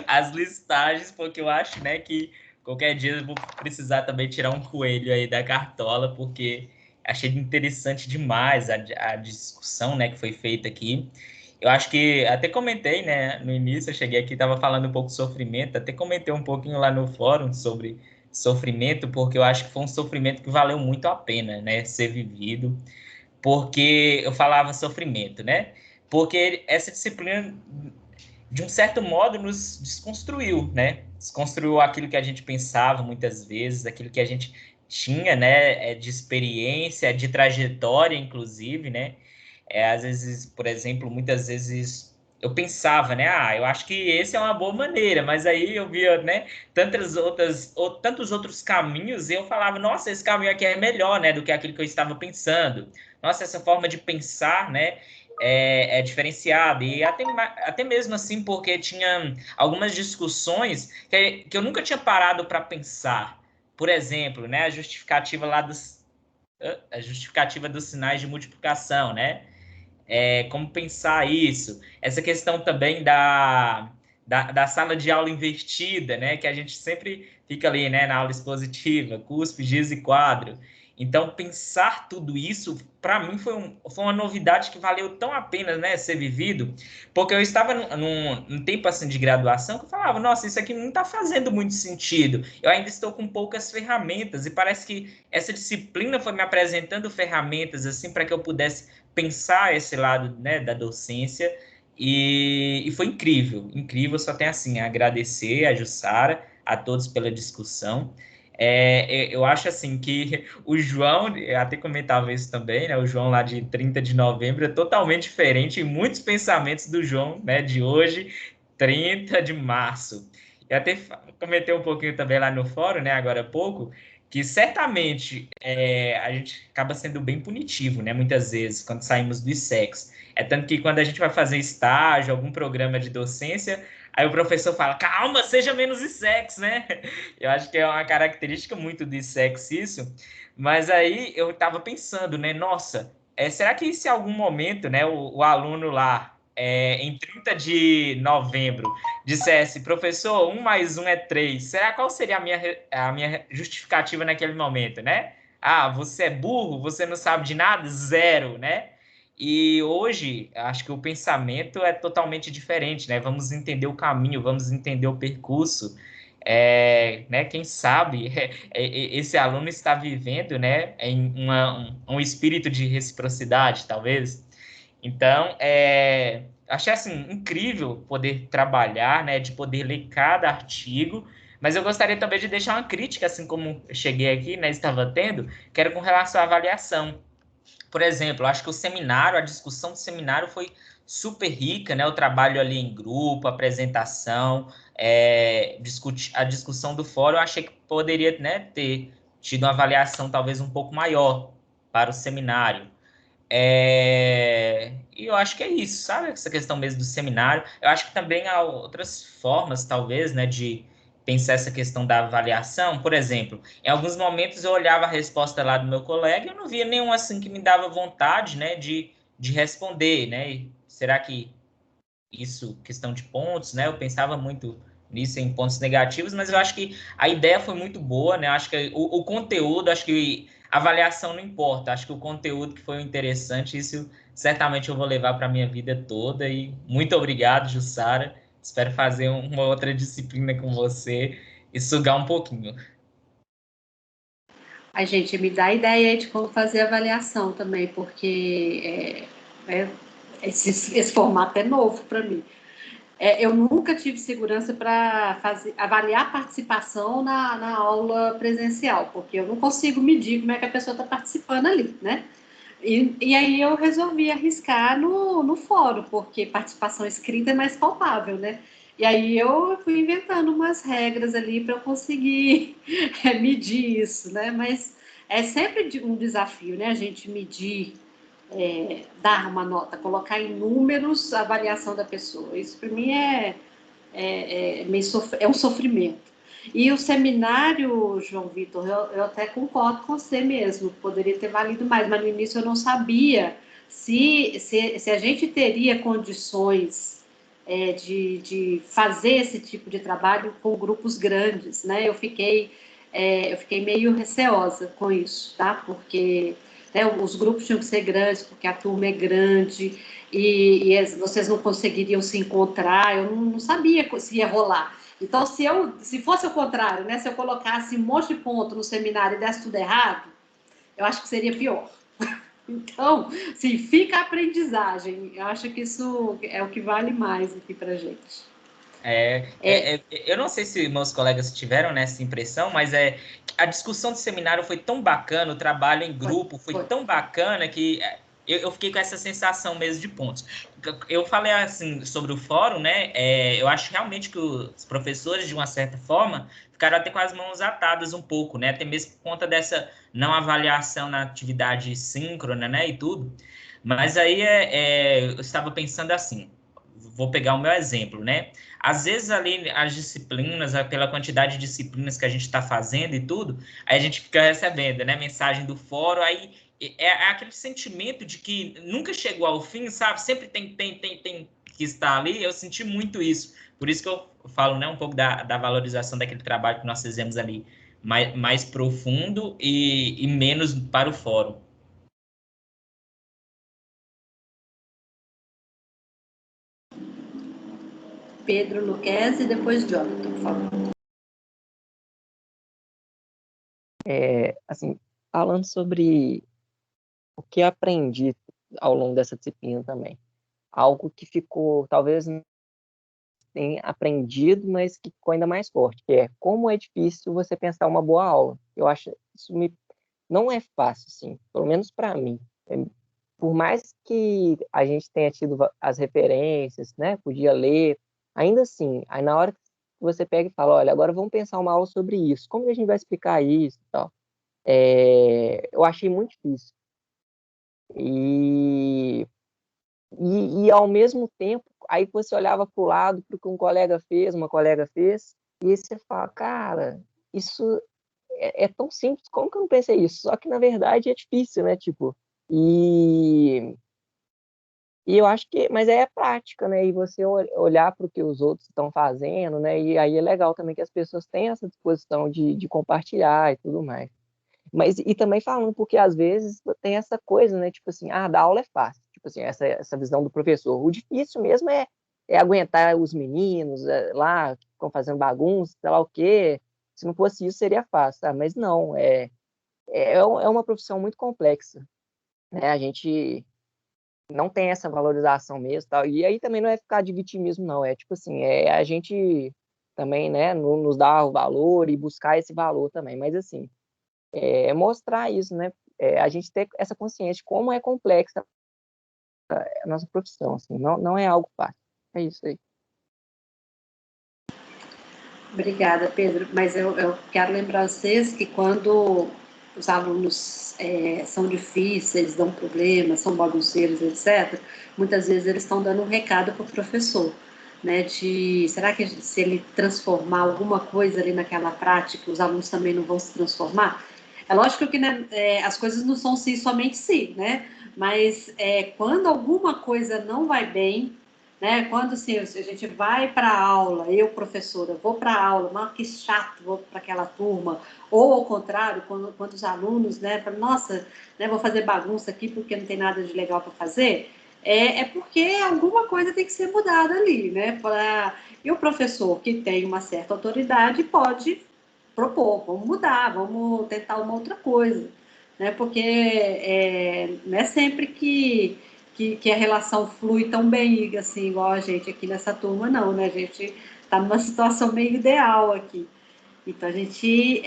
as listagens, porque eu acho, né, que qualquer dia eu vou precisar também tirar um coelho aí da cartola, porque achei interessante demais a discussão, né, que foi feita aqui. Eu acho que até comentei, né, no início, eu cheguei aqui, estava falando um pouco de sofrimento, até comentei um pouquinho lá no fórum sobre sofrimento, porque eu acho que foi um sofrimento que valeu muito a pena, né, ser vivido, porque eu falava sofrimento, né, porque essa disciplina, de um certo modo, nos desconstruiu, né, desconstruiu aquilo que a gente pensava muitas vezes, aquilo que a gente tinha, né, de experiência, de trajetória, inclusive, né, às vezes, por exemplo, muitas vezes eu pensava, né? Eu acho que esse é uma boa maneira, mas aí eu via, né, tantos outros caminhos e eu falava, nossa, esse caminho aqui é melhor, né, do que aquilo que eu estava pensando. Nossa, essa forma de pensar, né, é diferenciada. E até mesmo assim, porque tinha algumas discussões que eu nunca tinha parado para pensar. Por exemplo, né, a justificativa dos sinais de multiplicação, né? Como pensar isso, essa questão também da sala de aula invertida, né, que a gente sempre fica ali, né, na aula expositiva, cuspe, giz e quadro. Então, pensar tudo isso, para mim, foi uma novidade que valeu tão a pena, né, ser vivido, porque eu estava num tempo assim de graduação que eu falava, nossa, isso aqui não está fazendo muito sentido, eu ainda estou com poucas ferramentas, e parece que essa disciplina foi me apresentando ferramentas assim para que eu pudesse pensar esse lado, né, da docência, e foi incrível, só tem assim, a agradecer a Jussara, a todos pela discussão. Eu acho assim que o João, eu até comentava isso também, né, o João lá de 30 de novembro é totalmente diferente em muitos pensamentos do João, né, de hoje, 30 de março. Eu até comentei um pouquinho também lá no fórum, né, agora há pouco, que certamente a gente acaba sendo bem punitivo, né? Muitas vezes, quando saímos do ISEX. É tanto que quando a gente vai fazer estágio, algum programa de docência, aí o professor fala, calma, seja menos ISEX, né? Eu acho que é uma característica muito do ISEX isso. Mas aí eu estava pensando, né? Nossa, será que se em algum momento, né, o aluno lá, em 30 de novembro, dissesse, professor, 1 mais 1 é 3, será qual seria a minha justificativa naquele momento, né? Você é burro, você não sabe de nada? Zero, né? E hoje, acho que o pensamento é totalmente diferente, né? Vamos entender o caminho, vamos entender o percurso. Né? Quem sabe esse aluno está vivendo, né, em um espírito de reciprocidade, talvez. Então, achei assim incrível poder trabalhar, né, de poder ler cada artigo, mas eu gostaria também de deixar uma crítica, assim como eu cheguei aqui, né, estava tendo, que era com relação à avaliação. Por exemplo, acho que o seminário, a discussão do seminário foi super rica, né, o trabalho ali em grupo, a apresentação, a discussão do fórum, eu achei que poderia, né, ter tido uma avaliação talvez um pouco maior para o seminário. E eu acho que é isso, sabe? Essa questão mesmo do seminário. Eu acho que também há outras formas, talvez, né, de pensar essa questão da avaliação. Por exemplo, em alguns momentos eu olhava a resposta lá do meu colega e eu não via nenhum assim que me dava vontade, né, de responder, né? E será que isso, questão de pontos, né? Eu pensava muito nisso em pontos negativos, mas eu acho que a ideia foi muito boa, né? Eu acho que o conteúdo, acho que a avaliação não importa, acho que o conteúdo que foi interessante, isso certamente eu vou levar para a minha vida toda. E muito obrigado, Jussara. Espero fazer uma outra disciplina com você sugar um pouquinho. A gente me dá ideia de como fazer a avaliação também, porque esse formato é novo para mim. Eu nunca tive segurança para avaliar a participação na aula presencial, porque eu não consigo medir como é que a pessoa está participando ali, né? E aí eu resolvi arriscar no fórum, porque participação escrita é mais palpável, né? E aí eu fui inventando umas regras ali para eu conseguir medir isso, né? Mas é sempre um desafio, né? A gente medir, dar uma nota, colocar em números a avaliação da pessoa. Isso para mim é um sofrimento. E o seminário, João Vitor, eu até concordo com você mesmo, poderia ter valido mais, mas no início eu não sabia se a gente teria condições de fazer esse tipo de trabalho com grupos grandes, né? Eu fiquei meio receosa com isso, tá? Porque, né, os grupos tinham que ser grandes, porque a turma é grande, e vocês não conseguiriam se encontrar, eu não sabia se ia rolar. Então, se fosse o contrário, né, se eu colocasse um monte de ponto no seminário e desse tudo errado, eu acho que seria pior. Então, sim, fica a aprendizagem. Eu acho que isso é o que vale mais aqui para a gente. Eu não sei se meus colegas tiveram nessa impressão, mas a discussão do seminário foi tão bacana, o trabalho em grupo foi tão bacana que eu fiquei com essa sensação mesmo de pontos. Eu falei assim sobre o fórum, né? Eu acho realmente que os professores, de uma certa forma, ficaram até com as mãos atadas um pouco, né? Até mesmo por conta dessa não avaliação na atividade síncrona, né? E tudo. Mas aí eu estava pensando assim, vou pegar o meu exemplo, né? Às vezes ali as disciplinas, pela quantidade de disciplinas que a gente está fazendo e tudo, aí a gente fica recebendo, né, mensagem do fórum, aí é aquele sentimento de que nunca chegou ao fim, sabe? Sempre tem que estar ali. Eu senti muito isso. Por isso que eu falo, né, um pouco da valorização daquele trabalho que nós fizemos ali, mais profundo e menos para o fórum. Pedro Luquezzi e depois Jonathan, por favor. Assim, falando sobre o que aprendi ao longo dessa disciplina também. Algo que ficou, talvez não tenha aprendido, mas que ficou ainda mais forte, que é como é difícil você pensar uma boa aula. Eu acho isso não é fácil, sim, pelo menos para mim. Por mais que a gente tenha tido as referências, né, podia ler, ainda assim, aí na hora que você pega e fala, olha, agora vamos pensar uma aula sobre isso, como que a gente vai explicar isso e tal. Eu achei muito difícil. E ao mesmo tempo, aí você olhava para o lado, para o que um colega fez, uma colega fez, e aí você fala, cara, isso é tão simples, como que eu não pensei isso? Só que, na verdade, é difícil, né? Tipo, e eu acho que, mas é prática, né? E você olhar para o que os outros estão fazendo, né? E aí é legal também que as pessoas têm essa disposição de compartilhar e tudo mais. Mas, e também falando, porque às vezes tem essa coisa, né? Tipo assim, dar aula é fácil. Tipo assim, essa visão do professor. O difícil mesmo é aguentar os meninos lá, que ficam fazendo bagunça, sei lá o quê. Se não fosse isso, seria fácil. Mas não, é uma profissão muito complexa, né? A gente não tem essa valorização mesmo, tal. E aí também não é ficar de vitimismo, não. É tipo assim, a gente também, né, nos dar o valor e buscar esse valor também. Mas assim, mostrar isso, né? A gente ter essa consciência de como é complexa a nossa profissão, assim, não é algo fácil. É isso aí. Obrigada, Pedro. Mas eu quero lembrar vocês que quando os alunos são difíceis, dão problemas, são bagunceiros, etc., muitas vezes eles estão dando um recado para o professor, né? Será que se ele transformar alguma coisa ali naquela prática, os alunos também não vão se transformar? É lógico que, né, as coisas não são sim somente sim, né? Mas quando alguma coisa não vai bem, né? Quando assim, a gente vai para a aula, eu, professora, vou para a aula, mas que chato, vou para aquela turma, ou ao contrário, quando os alunos, né, falam, nossa, né, vou fazer bagunça aqui porque não tem nada de legal para fazer, é porque alguma coisa tem que ser mudada ali, né? E o professor que tem uma certa autoridade pode propor, vamos mudar, vamos tentar uma outra coisa, né? Porque não é sempre que a relação flui tão bem, assim, igual a gente aqui nessa turma, não, né? A gente está numa situação meio ideal aqui. Então, a gente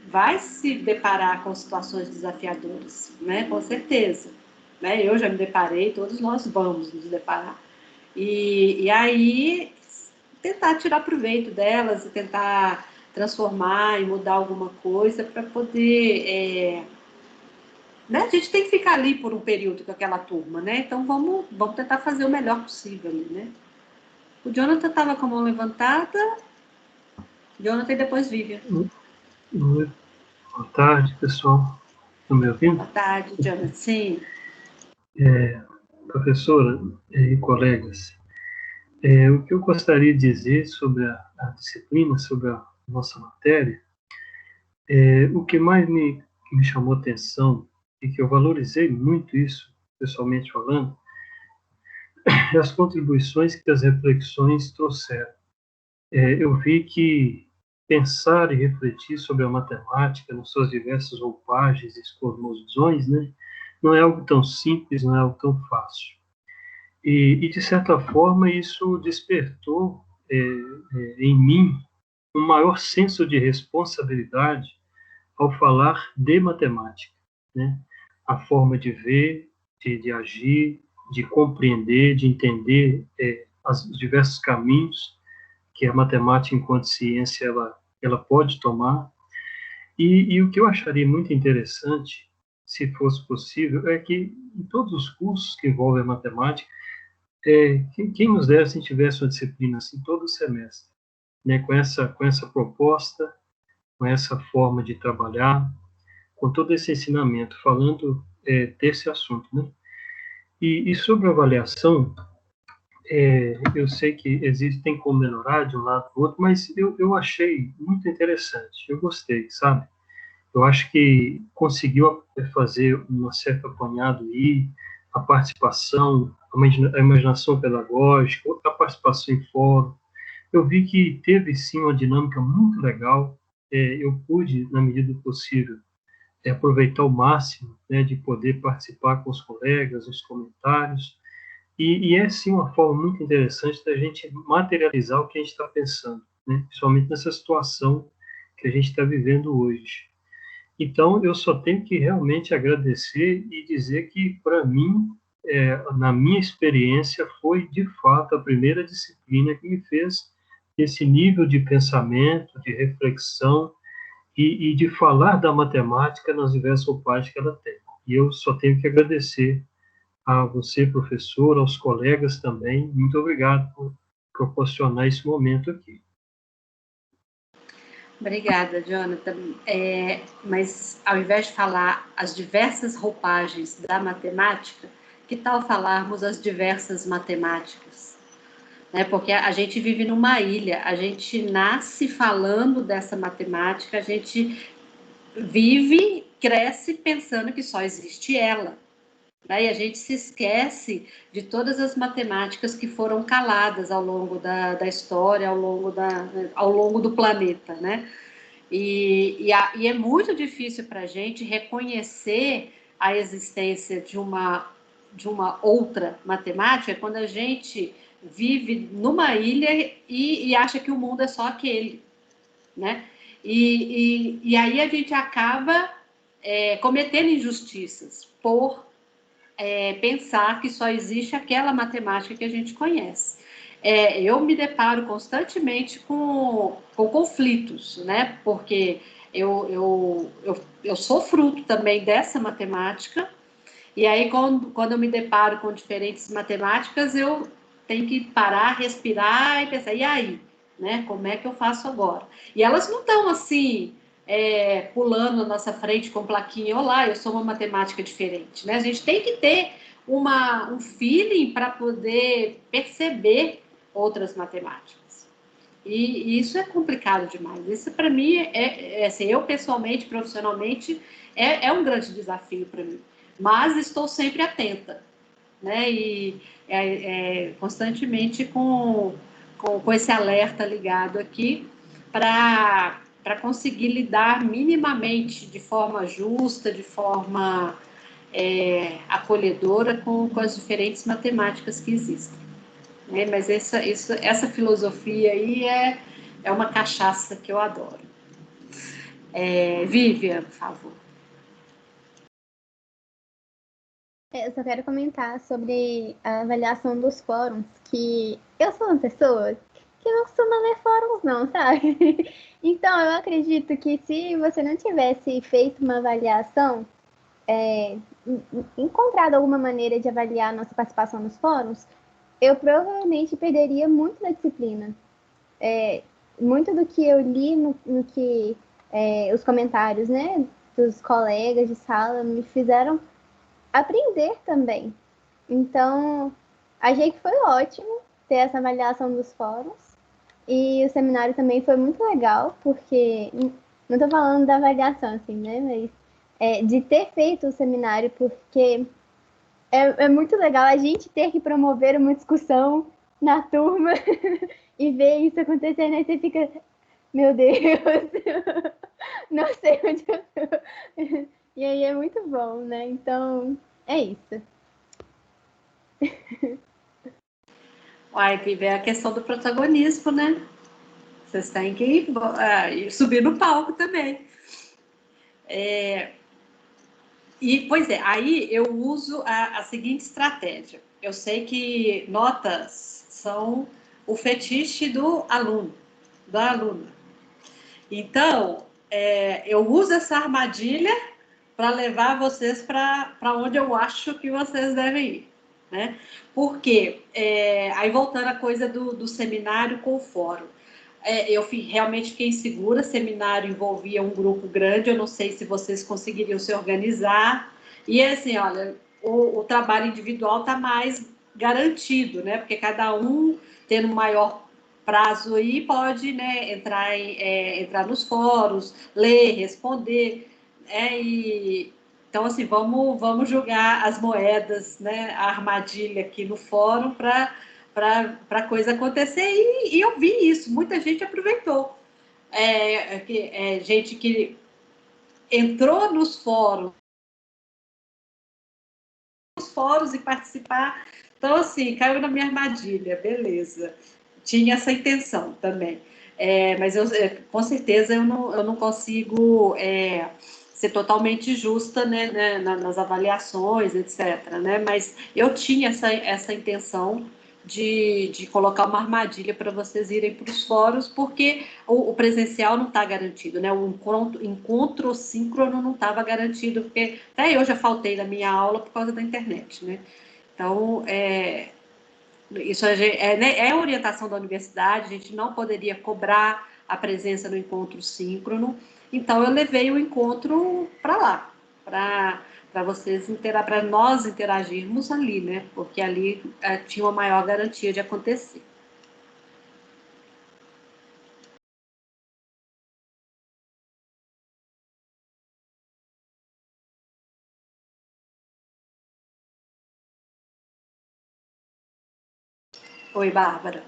vai se deparar com situações desafiadoras, né? Com certeza. Né? Eu já me deparei, todos nós vamos nos deparar. E aí, tentar tirar proveito delas e tentar transformar e mudar alguma coisa para poder... né? A gente tem que ficar ali por um período com aquela turma, né? Então, vamos tentar fazer o melhor possível ali, né? O Jonathan estava com a mão levantada. Jonathan e depois Vivian. Boa tarde, pessoal. Estão me ouvindo? Boa tarde, Jonathan. Sim. Professora e colegas, o que eu gostaria de dizer sobre a disciplina, sobre a nossa matéria, o que mais me chamou atenção e que eu valorizei muito isso, pessoalmente falando, é as contribuições que as reflexões trouxeram. Eu vi que pensar e refletir sobre a matemática nas suas diversas roupagens e cosmovisões, né, não é algo tão simples, não é algo tão fácil. E de certa forma, isso despertou em mim um maior senso de responsabilidade ao falar de matemática, né? A forma de ver, de agir, de compreender, de entender os diversos caminhos que a matemática, enquanto ciência, ela pode tomar. E o que eu acharia muito interessante, se fosse possível, é que em todos os cursos que envolvem a matemática, quem nos dera se tivesse uma disciplina assim todo semestre, né? Com essa proposta, com essa forma de trabalhar, com todo esse ensinamento, falando desse assunto, né? E sobre a avaliação, eu sei que tem como melhorar de um lado para o outro, mas eu achei muito interessante, eu gostei, sabe? Eu acho que conseguiu fazer uma certa apanhado aí, a participação, a imaginação pedagógica, a participação em fórum. Eu vi que teve, sim, uma dinâmica muito legal. Eu pude, na medida do possível, aproveitar o máximo, né, de poder participar com os colegas, os comentários. E é, sim, uma forma muito interessante da gente materializar o que a gente está pensando, né, principalmente nessa situação que a gente está vivendo hoje. Então, eu só tenho que realmente agradecer e dizer que, para mim, na minha experiência, foi, de fato, a primeira disciplina que me fez esse nível de pensamento, de reflexão e de falar da matemática nas diversas roupagens que ela tem. E eu só tenho que agradecer a você, professor, aos colegas também. Muito obrigado por proporcionar esse momento aqui. Obrigada, Jonathan. Mas, ao invés de falar as diversas roupagens da matemática, que tal falarmos as diversas matemáticas? Né? Porque a gente vive numa ilha, a gente nasce falando dessa matemática, a gente vive, cresce pensando que só existe ela. Né? E a gente se esquece de todas as matemáticas que foram caladas ao longo da história, ao longo do planeta, né? E é muito difícil para a gente reconhecer a existência de uma outra matemática quando a gente vive numa ilha e acha que o mundo é só aquele, né? E aí a gente acaba cometendo injustiças por pensar que só existe aquela matemática que a gente conhece. Eu me deparo constantemente com conflitos, né? Porque eu sou fruto também dessa matemática, e aí quando eu me deparo com diferentes matemáticas, eu tenho que parar, respirar e pensar, e aí? Né? Como é que eu faço agora? E elas não estão assim... pulando na nossa frente com plaquinha, olá, eu sou uma matemática diferente, né? A gente tem que ter um feeling para poder perceber outras matemáticas. E isso é complicado demais. Isso, para mim, assim, eu pessoalmente, profissionalmente, é um grande desafio para mim. Mas estou sempre atenta, né? E constantemente com esse alerta ligado aqui para conseguir lidar minimamente de forma justa, de forma acolhedora com as diferentes matemáticas que existem. Né? Mas essa filosofia aí é uma cachaça que eu adoro. Vivian, por favor. Eu só quero comentar sobre a avaliação dos fóruns, que eu sou uma pessoa que não costuma ler fóruns não, sabe? Então, eu acredito que se você não tivesse feito uma avaliação, encontrado alguma maneira de avaliar a nossa participação nos fóruns, eu provavelmente perderia muito da disciplina. Muito do que eu li no que os comentários, né, dos colegas de sala me fizeram aprender também. Então, achei que foi ótimo ter essa avaliação dos fóruns. E o seminário também foi muito legal, porque, não estou falando da avaliação, assim, né? Mas de ter feito o seminário, porque é muito legal a gente ter que promover uma discussão na turma e ver isso acontecendo. Aí você fica, meu Deus, não sei onde eu tô. E aí é muito bom, né? Então, é isso. Uai, Vivi, é a questão do protagonismo, né? Vocês têm que subir no palco também. Pois é, aí eu uso a seguinte estratégia. Eu sei que notas são o fetiche do aluno, da aluna. Então, eu uso essa armadilha para levar vocês para onde eu acho que vocês devem ir, né? Porque, aí voltando à coisa do seminário com o fórum, eu realmente fiquei insegura, seminário envolvia um grupo grande, eu não sei se vocês conseguiriam se organizar, e assim, olha, o trabalho individual está mais garantido, né? Porque cada um tendo maior prazo aí pode, né, entrar nos fóruns, ler, responder, então assim, vamos jogar as moedas, né, a armadilha aqui no fórum para a coisa acontecer, e eu vi isso, muita gente aproveitou, gente que entrou nos fóruns e participar, então assim, caiu na minha armadilha, beleza, tinha essa intenção também, mas com certeza eu não consigo ser totalmente justa, né, nas avaliações, etc., né, mas eu tinha essa intenção de colocar uma armadilha para vocês irem para os fóruns, porque o presencial não está garantido, né? O encontro síncrono não estava garantido, porque até eu já faltei da minha aula por causa da internet, né? Então, isso é a orientação da universidade, a gente não poderia cobrar a presença no encontro síncrono, então eu levei o encontro para lá, para vocês para nós interagirmos ali, né? Porque ali tinha uma maior garantia de acontecer. Oi, Bárbara.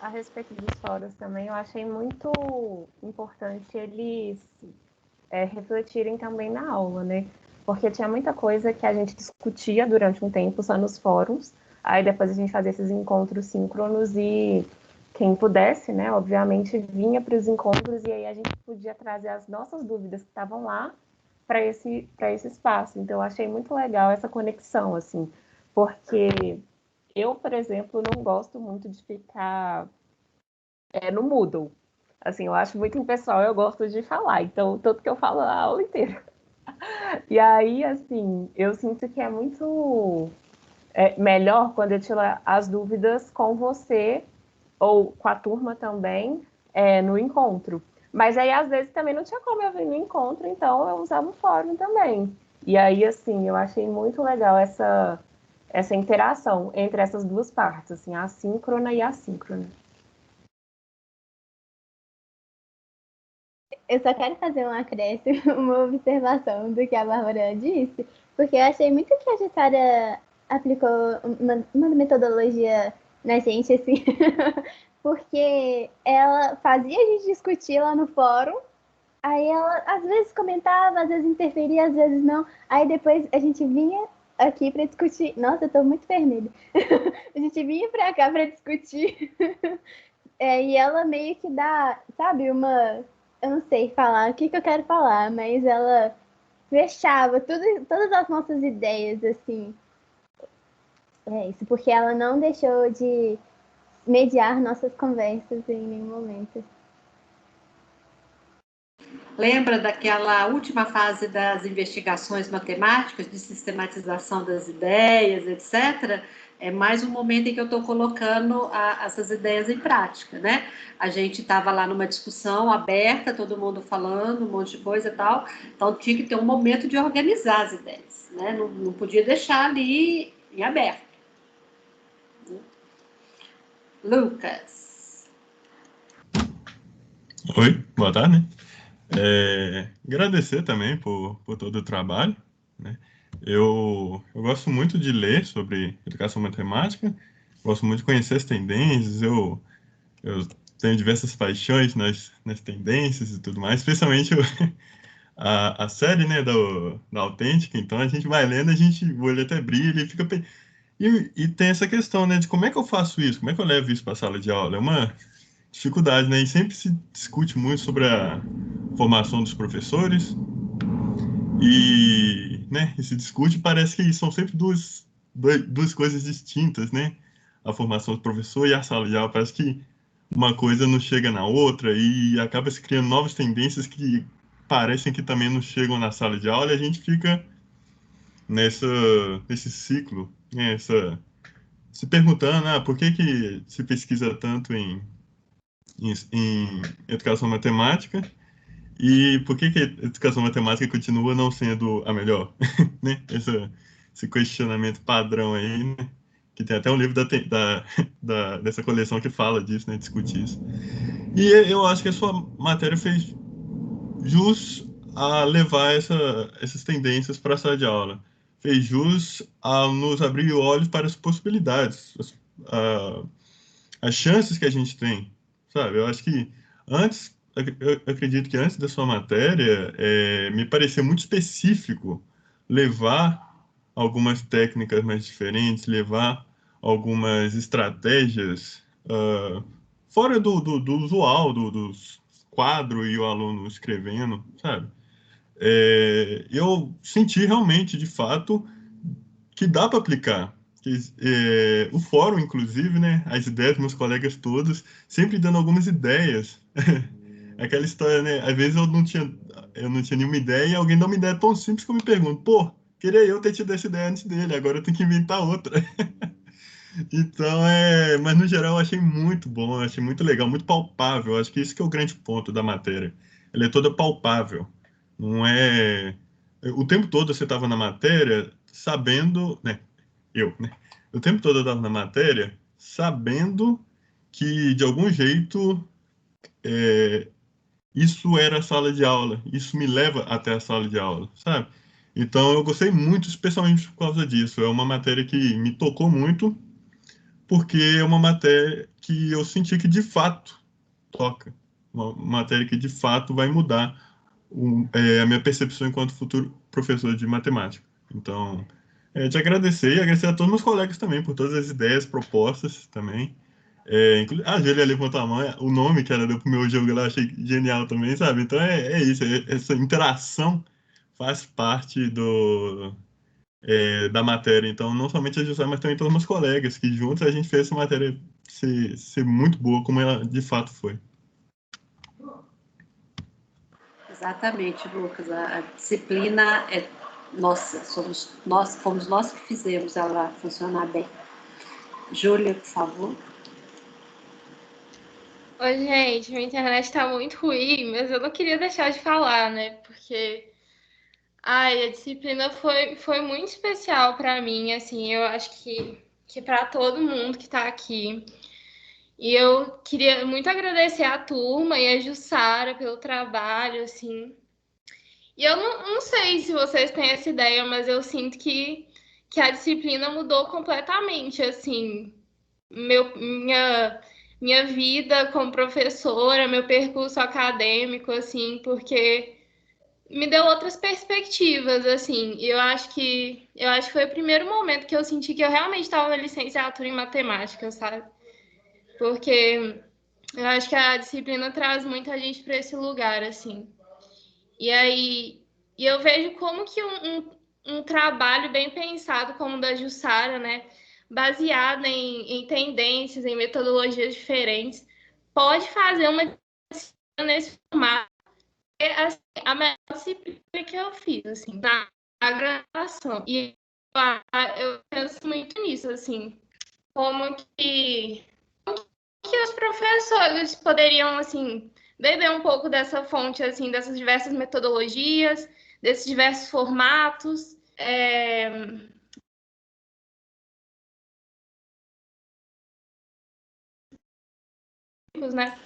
A respeito dos fóruns também, eu achei muito importante eles refletirem também na aula, né? Porque tinha muita coisa que a gente discutia durante um tempo só nos fóruns, aí depois a gente fazia esses encontros síncronos e quem pudesse, né, obviamente, vinha para os encontros e aí a gente podia trazer as nossas dúvidas que estavam lá para esse espaço. Então, eu achei muito legal essa conexão, assim, porque eu, por exemplo, não gosto muito de ficar no Moodle. Assim, eu acho muito impessoal, eu gosto de falar, então tanto que eu falo a aula inteira. E aí, assim, eu sinto que é muito melhor quando eu tiro as dúvidas com você ou com a turma também no encontro. Mas aí, às vezes, também não tinha como eu vir no encontro, então eu usava o fórum também. E aí, assim, eu achei muito legal essa interação entre essas duas partes, assim, a síncrona e a assíncrona. Eu só quero fazer um acréscimo, uma observação do que a Bárbara disse, porque eu achei muito que a Jussara aplicou uma metodologia na gente, assim, porque ela fazia a gente discutir lá no fórum, aí ela às vezes comentava, às vezes interferia, às vezes não, aí depois a gente vinha aqui para discutir. Nossa, eu tô muito vermelha. A gente vinha para cá para discutir. E ela meio que dá, sabe, eu não sei falar o que eu quero falar, mas ela fechava todas as nossas ideias, assim. É isso, porque ela não deixou de mediar nossas conversas em nenhum momento. Lembra daquela última fase das investigações matemáticas, de sistematização das ideias, etc.? É mais um momento em que eu estou colocando essas ideias em prática, né? A gente estava lá numa discussão aberta, todo mundo falando um monte de coisa e tal, então tinha que ter um momento de organizar as ideias, né? Não podia deixar ali em aberto. Lucas. Oi, boa tarde. Agradecer também por todo o trabalho, né? Eu gosto muito de ler sobre educação matemática, gosto muito de conhecer as tendências, eu tenho diversas paixões nas tendências e tudo mais, especialmente a série, né, da Autêntica, então a gente vai lendo, o olho até brilha e fica... E tem essa questão, né, de como é que eu faço isso, como é que eu levo isso para a sala de aula? É uma dificuldade, né, e sempre se discute muito sobre a formação dos professores, né, e se discute, parece que são sempre duas coisas distintas, né? A formação do professor e a sala de aula. Parece que uma coisa não chega na outra e acaba se criando novas tendências que parecem que também não chegam na sala de aula e a gente fica nesse ciclo, né? Se perguntando, por que se pesquisa tanto em educação matemática e por que a educação matemática continua não sendo a melhor, né? Esse questionamento padrão aí, né? Que tem até um livro dessa coleção que fala disso, né? Discute isso. E eu acho que a sua matéria fez jus a levar essas tendências para a sala de aula. Fez jus a nos abrir olhos para as possibilidades, as chances que a gente tem, sabe? Eu acho que eu acredito que antes da sua matéria, me parecia muito específico levar algumas técnicas mais diferentes, levar algumas estratégias fora do usual, dos quadros e o aluno escrevendo, sabe? Eu senti realmente, de fato, que dá para aplicar. O fórum, inclusive, né, as ideias dos meus colegas todos, sempre dando algumas ideias. Aquela história, né? Às vezes eu não tinha nenhuma ideia e alguém dá uma ideia tão simples que eu me pergunto, pô, queria eu ter tido essa ideia antes dele, agora eu tenho que inventar outra. Então, mas no geral eu achei muito bom, eu achei muito legal, muito palpável. Eu acho que esse que é o grande ponto da matéria. Ela é toda palpável. Não é... O tempo todo você estava na matéria sabendo, né? Né? O tempo todo eu estava na matéria sabendo que, de algum jeito, isso era a sala de aula. Isso me leva até a sala de aula, sabe? Então, eu gostei muito, especialmente por causa disso. É uma matéria que me tocou muito, porque é uma matéria que eu senti que, de fato, toca. Uma matéria que, de fato, vai mudar a minha percepção enquanto futuro professor de matemática. Então, te agradecer e agradecer a todos os meus colegas também por todas as ideias, propostas também. A Júlia levantou a mão, o nome que ela deu pro meu jogo, eu achei genial também, sabe? Então é isso, essa interação faz parte da matéria. Então, não somente a José, mas também todos os meus colegas, que juntos a gente fez essa matéria ser muito boa, como ela de fato foi. Exatamente, Lucas. A disciplina é nossa, fomos nós que fizemos ela funcionar bem. Júlia, por favor. Oi, gente, minha internet tá muito ruim, mas eu não queria deixar de falar, né? Porque a disciplina foi muito especial para mim, assim, eu acho que para todo mundo que tá aqui. E eu queria muito agradecer a turma e a Jussara pelo trabalho, assim. E eu não sei se vocês têm essa ideia, mas eu sinto que que a disciplina mudou completamente, assim, minha vida como professora, meu percurso acadêmico, assim, porque me deu outras perspectivas, assim. Eu acho que foi o primeiro momento que eu senti que eu realmente estava na licenciatura em matemática, sabe? Porque eu acho que a disciplina traz muita gente para esse lugar, assim. E aí, eu vejo como que um trabalho bem pensado, como o da Jussara, né, baseado em tendências, em metodologias diferentes, pode fazer uma disciplina nesse formato. É, assim, a melhor disciplina que eu fiz, assim, na graduação. E eu penso muito nisso, assim, como que os professores poderiam, assim, beber um pouco dessa fonte, assim, dessas diversas metodologias, desses diversos formatos, né?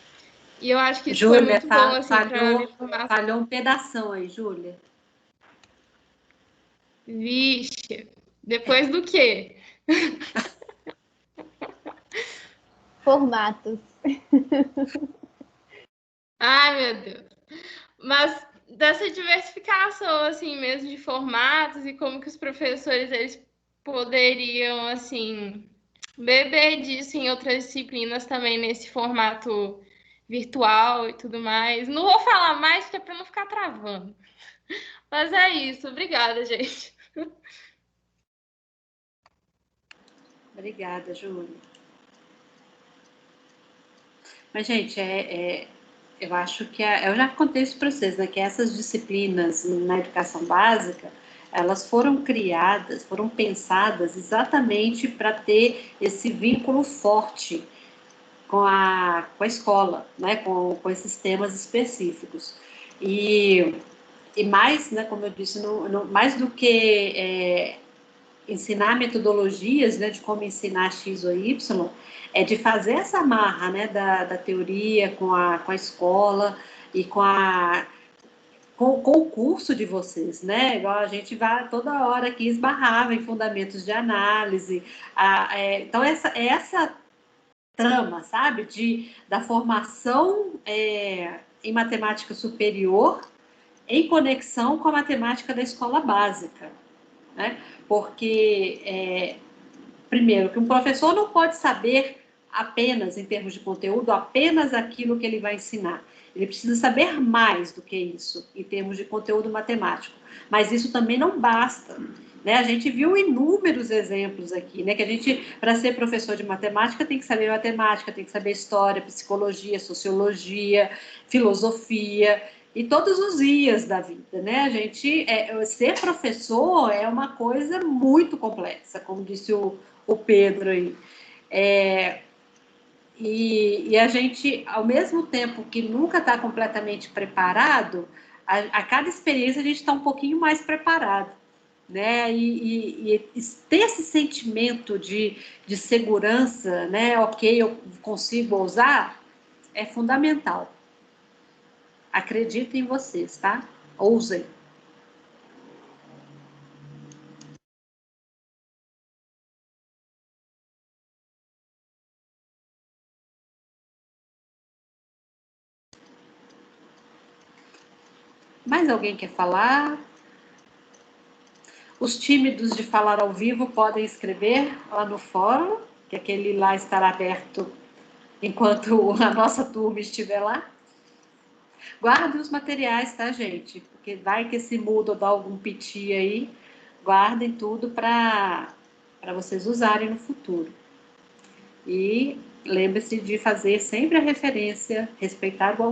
E eu acho que isso foi Júlia, muito bom, assim, para minha formação. falhou um pedação aí, Júlia. Vixe, depois do quê? Formatos. Ai, meu Deus. Mas dessa diversificação, assim, mesmo de formatos e como que os professores, eles poderiam, assim, beber disso em outras disciplinas também, nesse formato virtual e tudo mais. Não vou falar mais, porque é para não ficar travando. Mas é isso. Obrigada, gente. Obrigada, Júlia. Mas, gente, eu acho que eu já contei isso para vocês, né? Que essas disciplinas na educação básica, elas foram criadas, foram pensadas exatamente para ter esse vínculo forte com a escola, né? Com esses temas específicos. E mais, né, como eu disse, mais do que ensinar metodologias, né, de como ensinar X ou Y, é de fazer essa amarra, né, da teoria com a escola e com o curso de vocês, né? Igual a gente vai toda hora aqui esbarrava em fundamentos de análise. Então, essa trama, sabe, da formação em matemática superior em conexão com a matemática da escola básica, né? Porque, primeiro, que um professor não pode saber apenas, em termos de conteúdo, apenas aquilo que ele vai ensinar. Ele precisa saber mais do que isso, em termos de conteúdo matemático. Mas isso também não basta, né? A gente viu inúmeros exemplos aqui, né? Que a gente, para ser professor de matemática, tem que saber matemática, tem que saber história, psicologia, sociologia, filosofia e todos os dias da vida, né? A gente, ser professor é uma coisa muito complexa, como disse o Pedro aí. E a gente, ao mesmo tempo que nunca está completamente preparado, a cada experiência a gente está um pouquinho mais preparado, né? E ter esse sentimento de segurança, né? Ok, eu consigo ousar, é fundamental. Acredito em vocês, tá? Ousem. Mais alguém quer falar? Os tímidos de falar ao vivo podem escrever lá no fórum, que aquele lá estará aberto enquanto a nossa turma estiver lá. Guardem os materiais, tá, gente? Porque vai que esse Moodle dá algum piti aí. Guardem tudo para vocês usarem no futuro. E lembre-se de fazer sempre a referência, respeitar o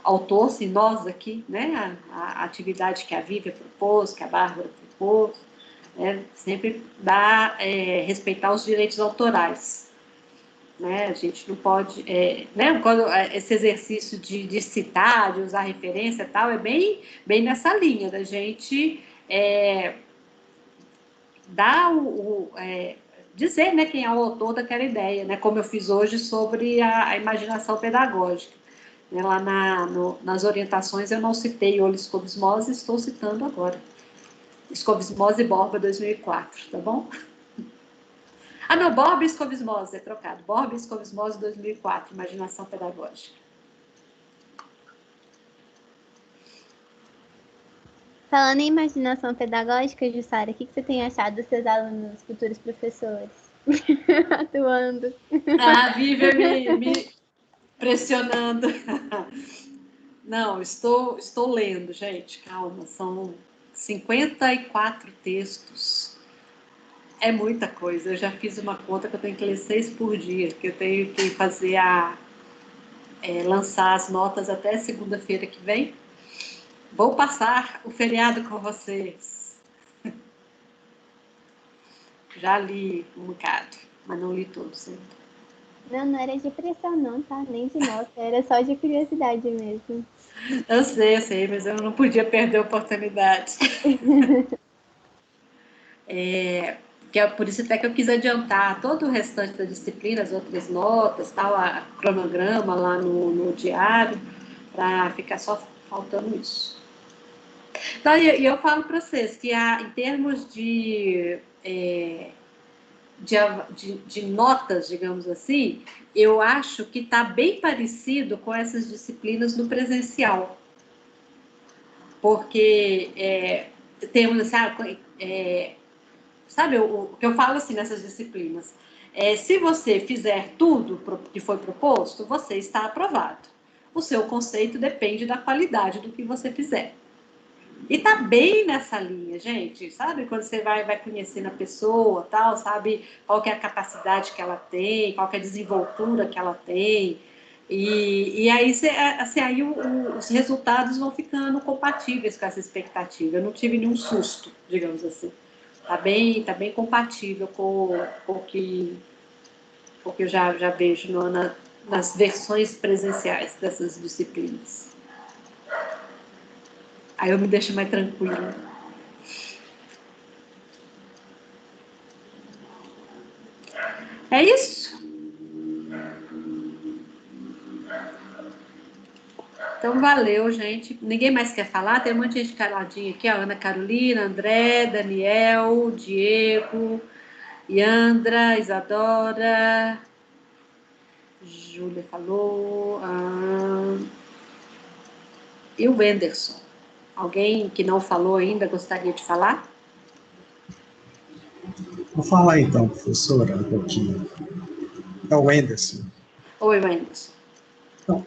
autor, sim, nós aqui, né? A atividade que a Vívia propôs, que a Bárbara propôs, né? Sempre respeitar os direitos autorais. Né? A gente não pode, né? Quando esse exercício de citar, de usar referência e tal, é bem nessa linha da gente dar dizer, né, quem é o autor daquela ideia, né? Como eu fiz hoje sobre a imaginação pedagógica. Né? Lá nas orientações eu não citei Olis Cobesmos, estou citando agora. Escovismose e Borba 2004, tá bom? Ah, não, Borba e Escovismose, é trocado. Borba e Escovismose 2004, Imaginação Pedagógica. Falando em imaginação pedagógica, Jussara, o que você tem achado dos seus alunos, futuros professores? Atuando. Ah, Vivian me pressionando. Não, estou lendo, gente, calma, são 54 textos. É muita coisa, eu já fiz uma conta que eu tenho que ler 6 por dia, que eu tenho que fazer lançar as notas até segunda-feira que vem. Vou passar o feriado com vocês. Já li um bocado, mas não li todos ainda. Não era de pressão não, tá? Nem de nota, era só de curiosidade mesmo. Eu sei, mas eu não podia perder a oportunidade. Que é por isso até que eu quis adiantar todo o restante da disciplina, as outras notas, tal, a cronograma lá no diário, para ficar só faltando isso. Então, e eu falo para vocês que em termos de notas, digamos assim, eu acho que está bem parecido com essas disciplinas no presencial. Porque temos assim, sabe o que eu falo assim nessas disciplinas? Se você fizer tudo que foi proposto, você está aprovado. O seu conceito depende da qualidade do que você fizer. E tá bem nessa linha, gente, sabe? Quando você vai conhecendo a pessoa, tal, sabe qual que é a capacidade que ela tem, qual que é a desenvoltura que ela tem. E aí, aí os resultados vão ficando compatíveis com essa expectativa. Eu não tive nenhum susto, digamos assim. Tá bem compatível com o que eu já vejo nas versões presenciais dessas disciplinas. Aí eu me deixo mais tranquila. É isso? Então, valeu, gente. Ninguém mais quer falar? Tem um monte de gente caladinha aqui, ó. Ana Carolina, André, Daniel, Diego, Yandra, Isadora, Júlia falou, e o Wenderson. Alguém que não falou ainda gostaria de falar? Vou falar então, professora, um pouquinho. É o Wenderson. Oi, Wenderson. Então,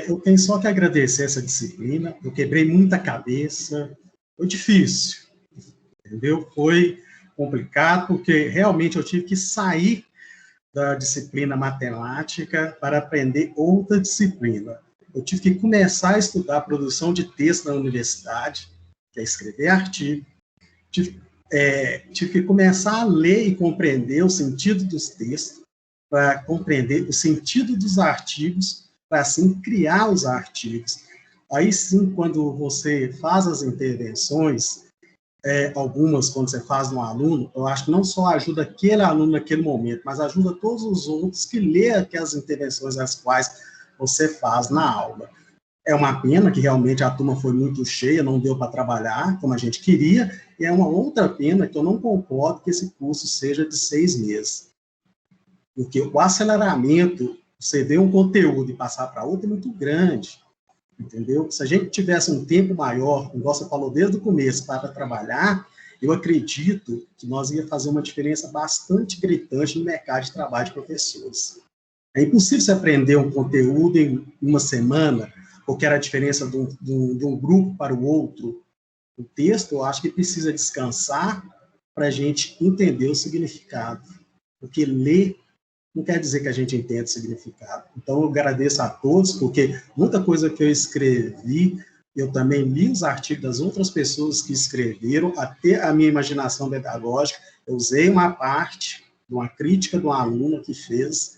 eu tenho só que agradecer essa disciplina. Eu quebrei muita cabeça. Foi difícil, entendeu? Foi complicado, porque realmente eu tive que sair da disciplina matemática para aprender outra disciplina. Eu tive que começar a estudar produção de texto na universidade, que é escrever artigo. Tive que começar a ler e compreender o sentido dos textos, para compreender o sentido dos artigos, para assim criar os artigos. Aí sim, quando você faz as intervenções, algumas quando você faz no aluno, eu acho que não só ajuda aquele aluno naquele momento, mas ajuda todos os outros que lê aquelas intervenções as quais você faz na aula. É uma pena que realmente a turma foi muito cheia, não deu para trabalhar como a gente queria, e é uma outra pena que eu não concordo que esse curso seja de 6 meses. Porque o aceleramento, você vê um conteúdo e passar para outro, é muito grande, entendeu? Se a gente tivesse um tempo maior, como você falou desde o começo, para trabalhar, eu acredito que nós ia fazer uma diferença bastante gritante no mercado de trabalho de professores. É impossível você aprender um conteúdo em uma semana, porque era a diferença de um grupo para o outro. O texto, eu acho que precisa descansar para a gente entender o significado. Porque ler não quer dizer que a gente entenda o significado. Então, eu agradeço a todos, porque muita coisa que eu escrevi, eu também li os artigos das outras pessoas que escreveram, até a minha imaginação pedagógica, eu usei uma parte de uma crítica de uma aluna que fez,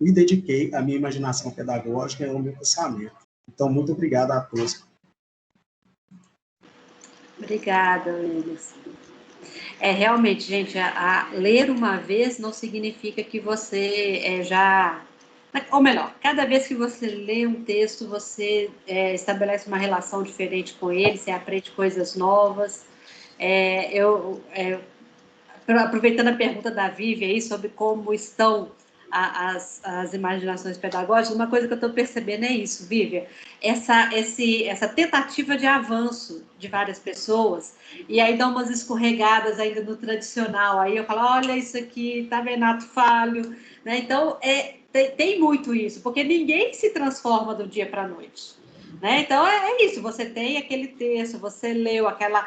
e dediquei a minha imaginação pedagógica e ao meu pensamento. Então, muito obrigado a todos. Obrigada, Willis. Realmente, gente, ler uma vez não significa que você já... Ou melhor, cada vez que você lê um texto, você estabelece uma relação diferente com ele, você aprende coisas novas. Aproveitando a pergunta da Vivi aí sobre como estão as imaginações pedagógicas, uma coisa que eu estou percebendo é isso, Vivi, essa tentativa de avanço de várias pessoas, e aí dá umas escorregadas ainda no tradicional, aí eu falo, olha isso aqui, tá vendo, ato falho, né? Então, tem muito isso, porque ninguém se transforma do dia para a noite. Né? Então, é isso, você tem aquele texto, você leu aquela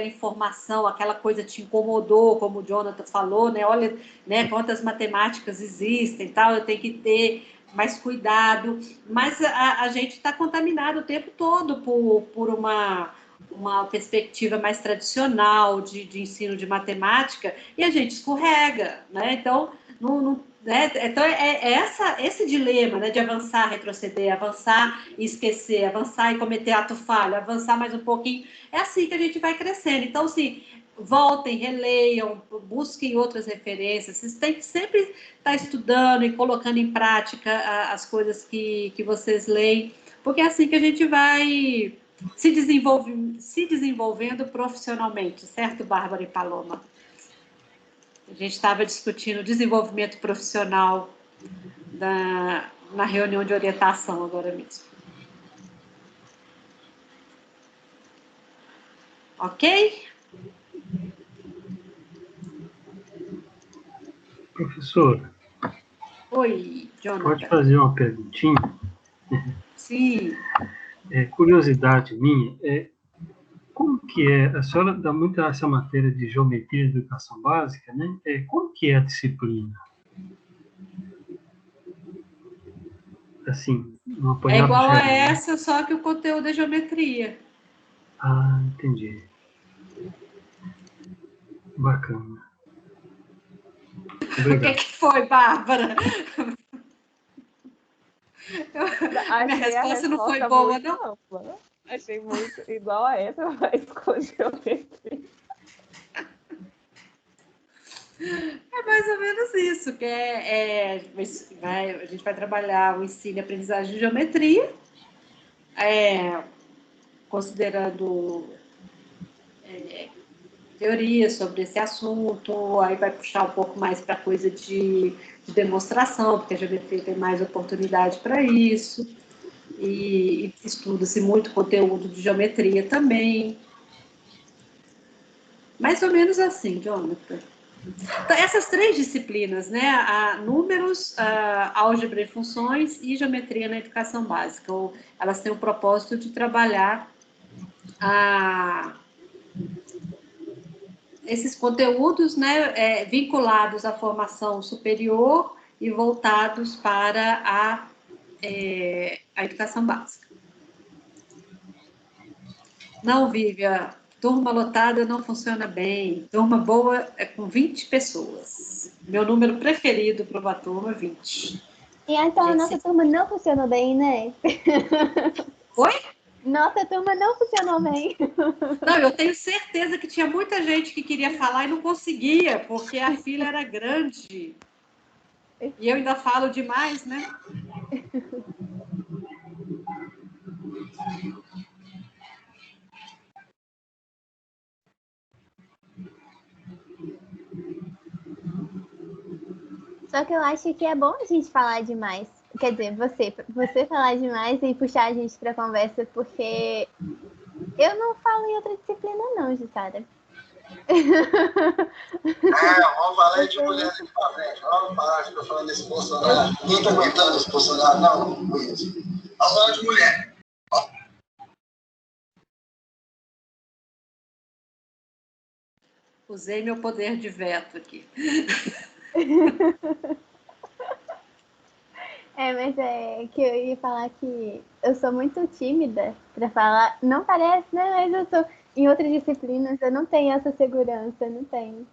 informação, aquela coisa te incomodou, como o Jonathan falou, né? Olha, né, quantas matemáticas existem, tal, eu tenho que ter mais cuidado, mas a gente está contaminado o tempo todo por uma perspectiva mais tradicional de ensino de matemática, e a gente escorrega, né? Então, né? Então, esse dilema, né, de avançar, retroceder, avançar e esquecer, avançar e cometer ato falho, avançar mais um pouquinho, é assim que a gente vai crescendo. Então, assim, voltem, releiam, busquem outras referências, vocês têm que sempre estar estudando e colocando em prática as coisas que vocês leem, porque é assim que a gente vai se desenvolvendo profissionalmente, certo, Bárbara e Paloma? A gente estava discutindo o desenvolvimento profissional na reunião de orientação agora mesmo. Ok? Professora. Oi, Jonathan. Pode fazer uma perguntinha? Sim. Curiosidade minha, como que a senhora dá muito essa matéria de geometria e educação básica, né? Como que é a disciplina? Assim, um apanhado igual geral, a essa, só que o conteúdo é geometria. Ah, entendi. Bacana. Obrigado. O que foi, Bárbara? Minha resposta não foi boa, não? Ampla. Achei muito igual a essa, mas com geometria. É mais ou menos isso, que a gente vai trabalhar o ensino e aprendizagem de geometria, considerando teorias sobre esse assunto, aí vai puxar um pouco mais para coisa de demonstração, porque a geometria tem mais oportunidade para isso, e estuda-se muito conteúdo de geometria também. Mais ou menos assim, Jonathan. Então, essas 3 disciplinas, né, números, álgebra e funções e geometria na educação básica, elas têm o propósito de trabalhar esses conteúdos, né, vinculados à formação superior e voltados para a educação básica. Não, Vivian, turma lotada não funciona bem. Turma boa é com 20 pessoas. Meu número preferido para uma turma é 20. E então a nossa turma não funcionou bem, né? Oi? Nossa turma não funcionou bem. Não, eu tenho certeza que tinha muita gente que queria falar e não conseguia, porque a fila era grande. E eu ainda falo demais, né? Só que eu acho que é bom a gente falar demais. Quer dizer, você falar demais e puxar a gente para conversa, porque eu não falo em outra disciplina, não, Jussara. Vamos falar de mulher aqui pra frente. Vamos parar de ficar falando desse Bolsonaro. Ninguém tá aguentando esse Bolsonaro, não conheço. Vamos falar de mulher. Usei meu poder de veto aqui. Mas é que eu ia falar que eu sou muito tímida para falar. Não parece, né? Mas eu sou. Em outras disciplinas eu não tenho essa segurança, não tenho.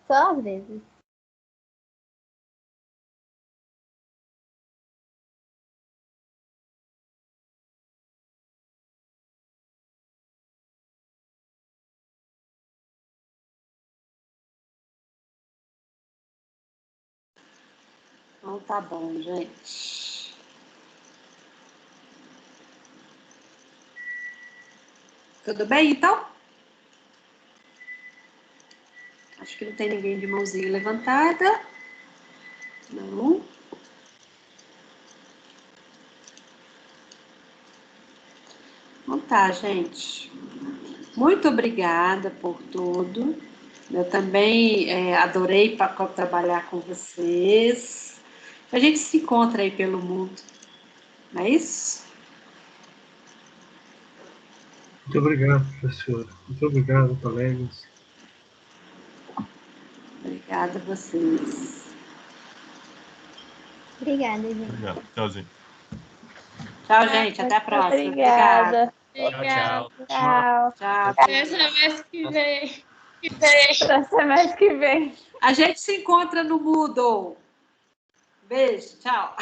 Só às vezes. Então tá bom, gente. Tudo bem, então? Acho que não tem ninguém de mãozinha levantada. Não. Então tá, gente. Muito obrigada por tudo. Eu também adorei trabalhar com vocês. A gente se encontra aí pelo mundo. Não é isso? Muito obrigado, professora. Muito obrigado, colegas. Obrigada a vocês. Obrigada, gente. Obrigado. Tchauzinho. Tchau, gente. Até a próxima. Obrigada. Tchau, tchau. Tchau. Tchau. Até semestre que vem. Até semestre que vem. A gente se encontra no Moodle. Beijo. Tchau.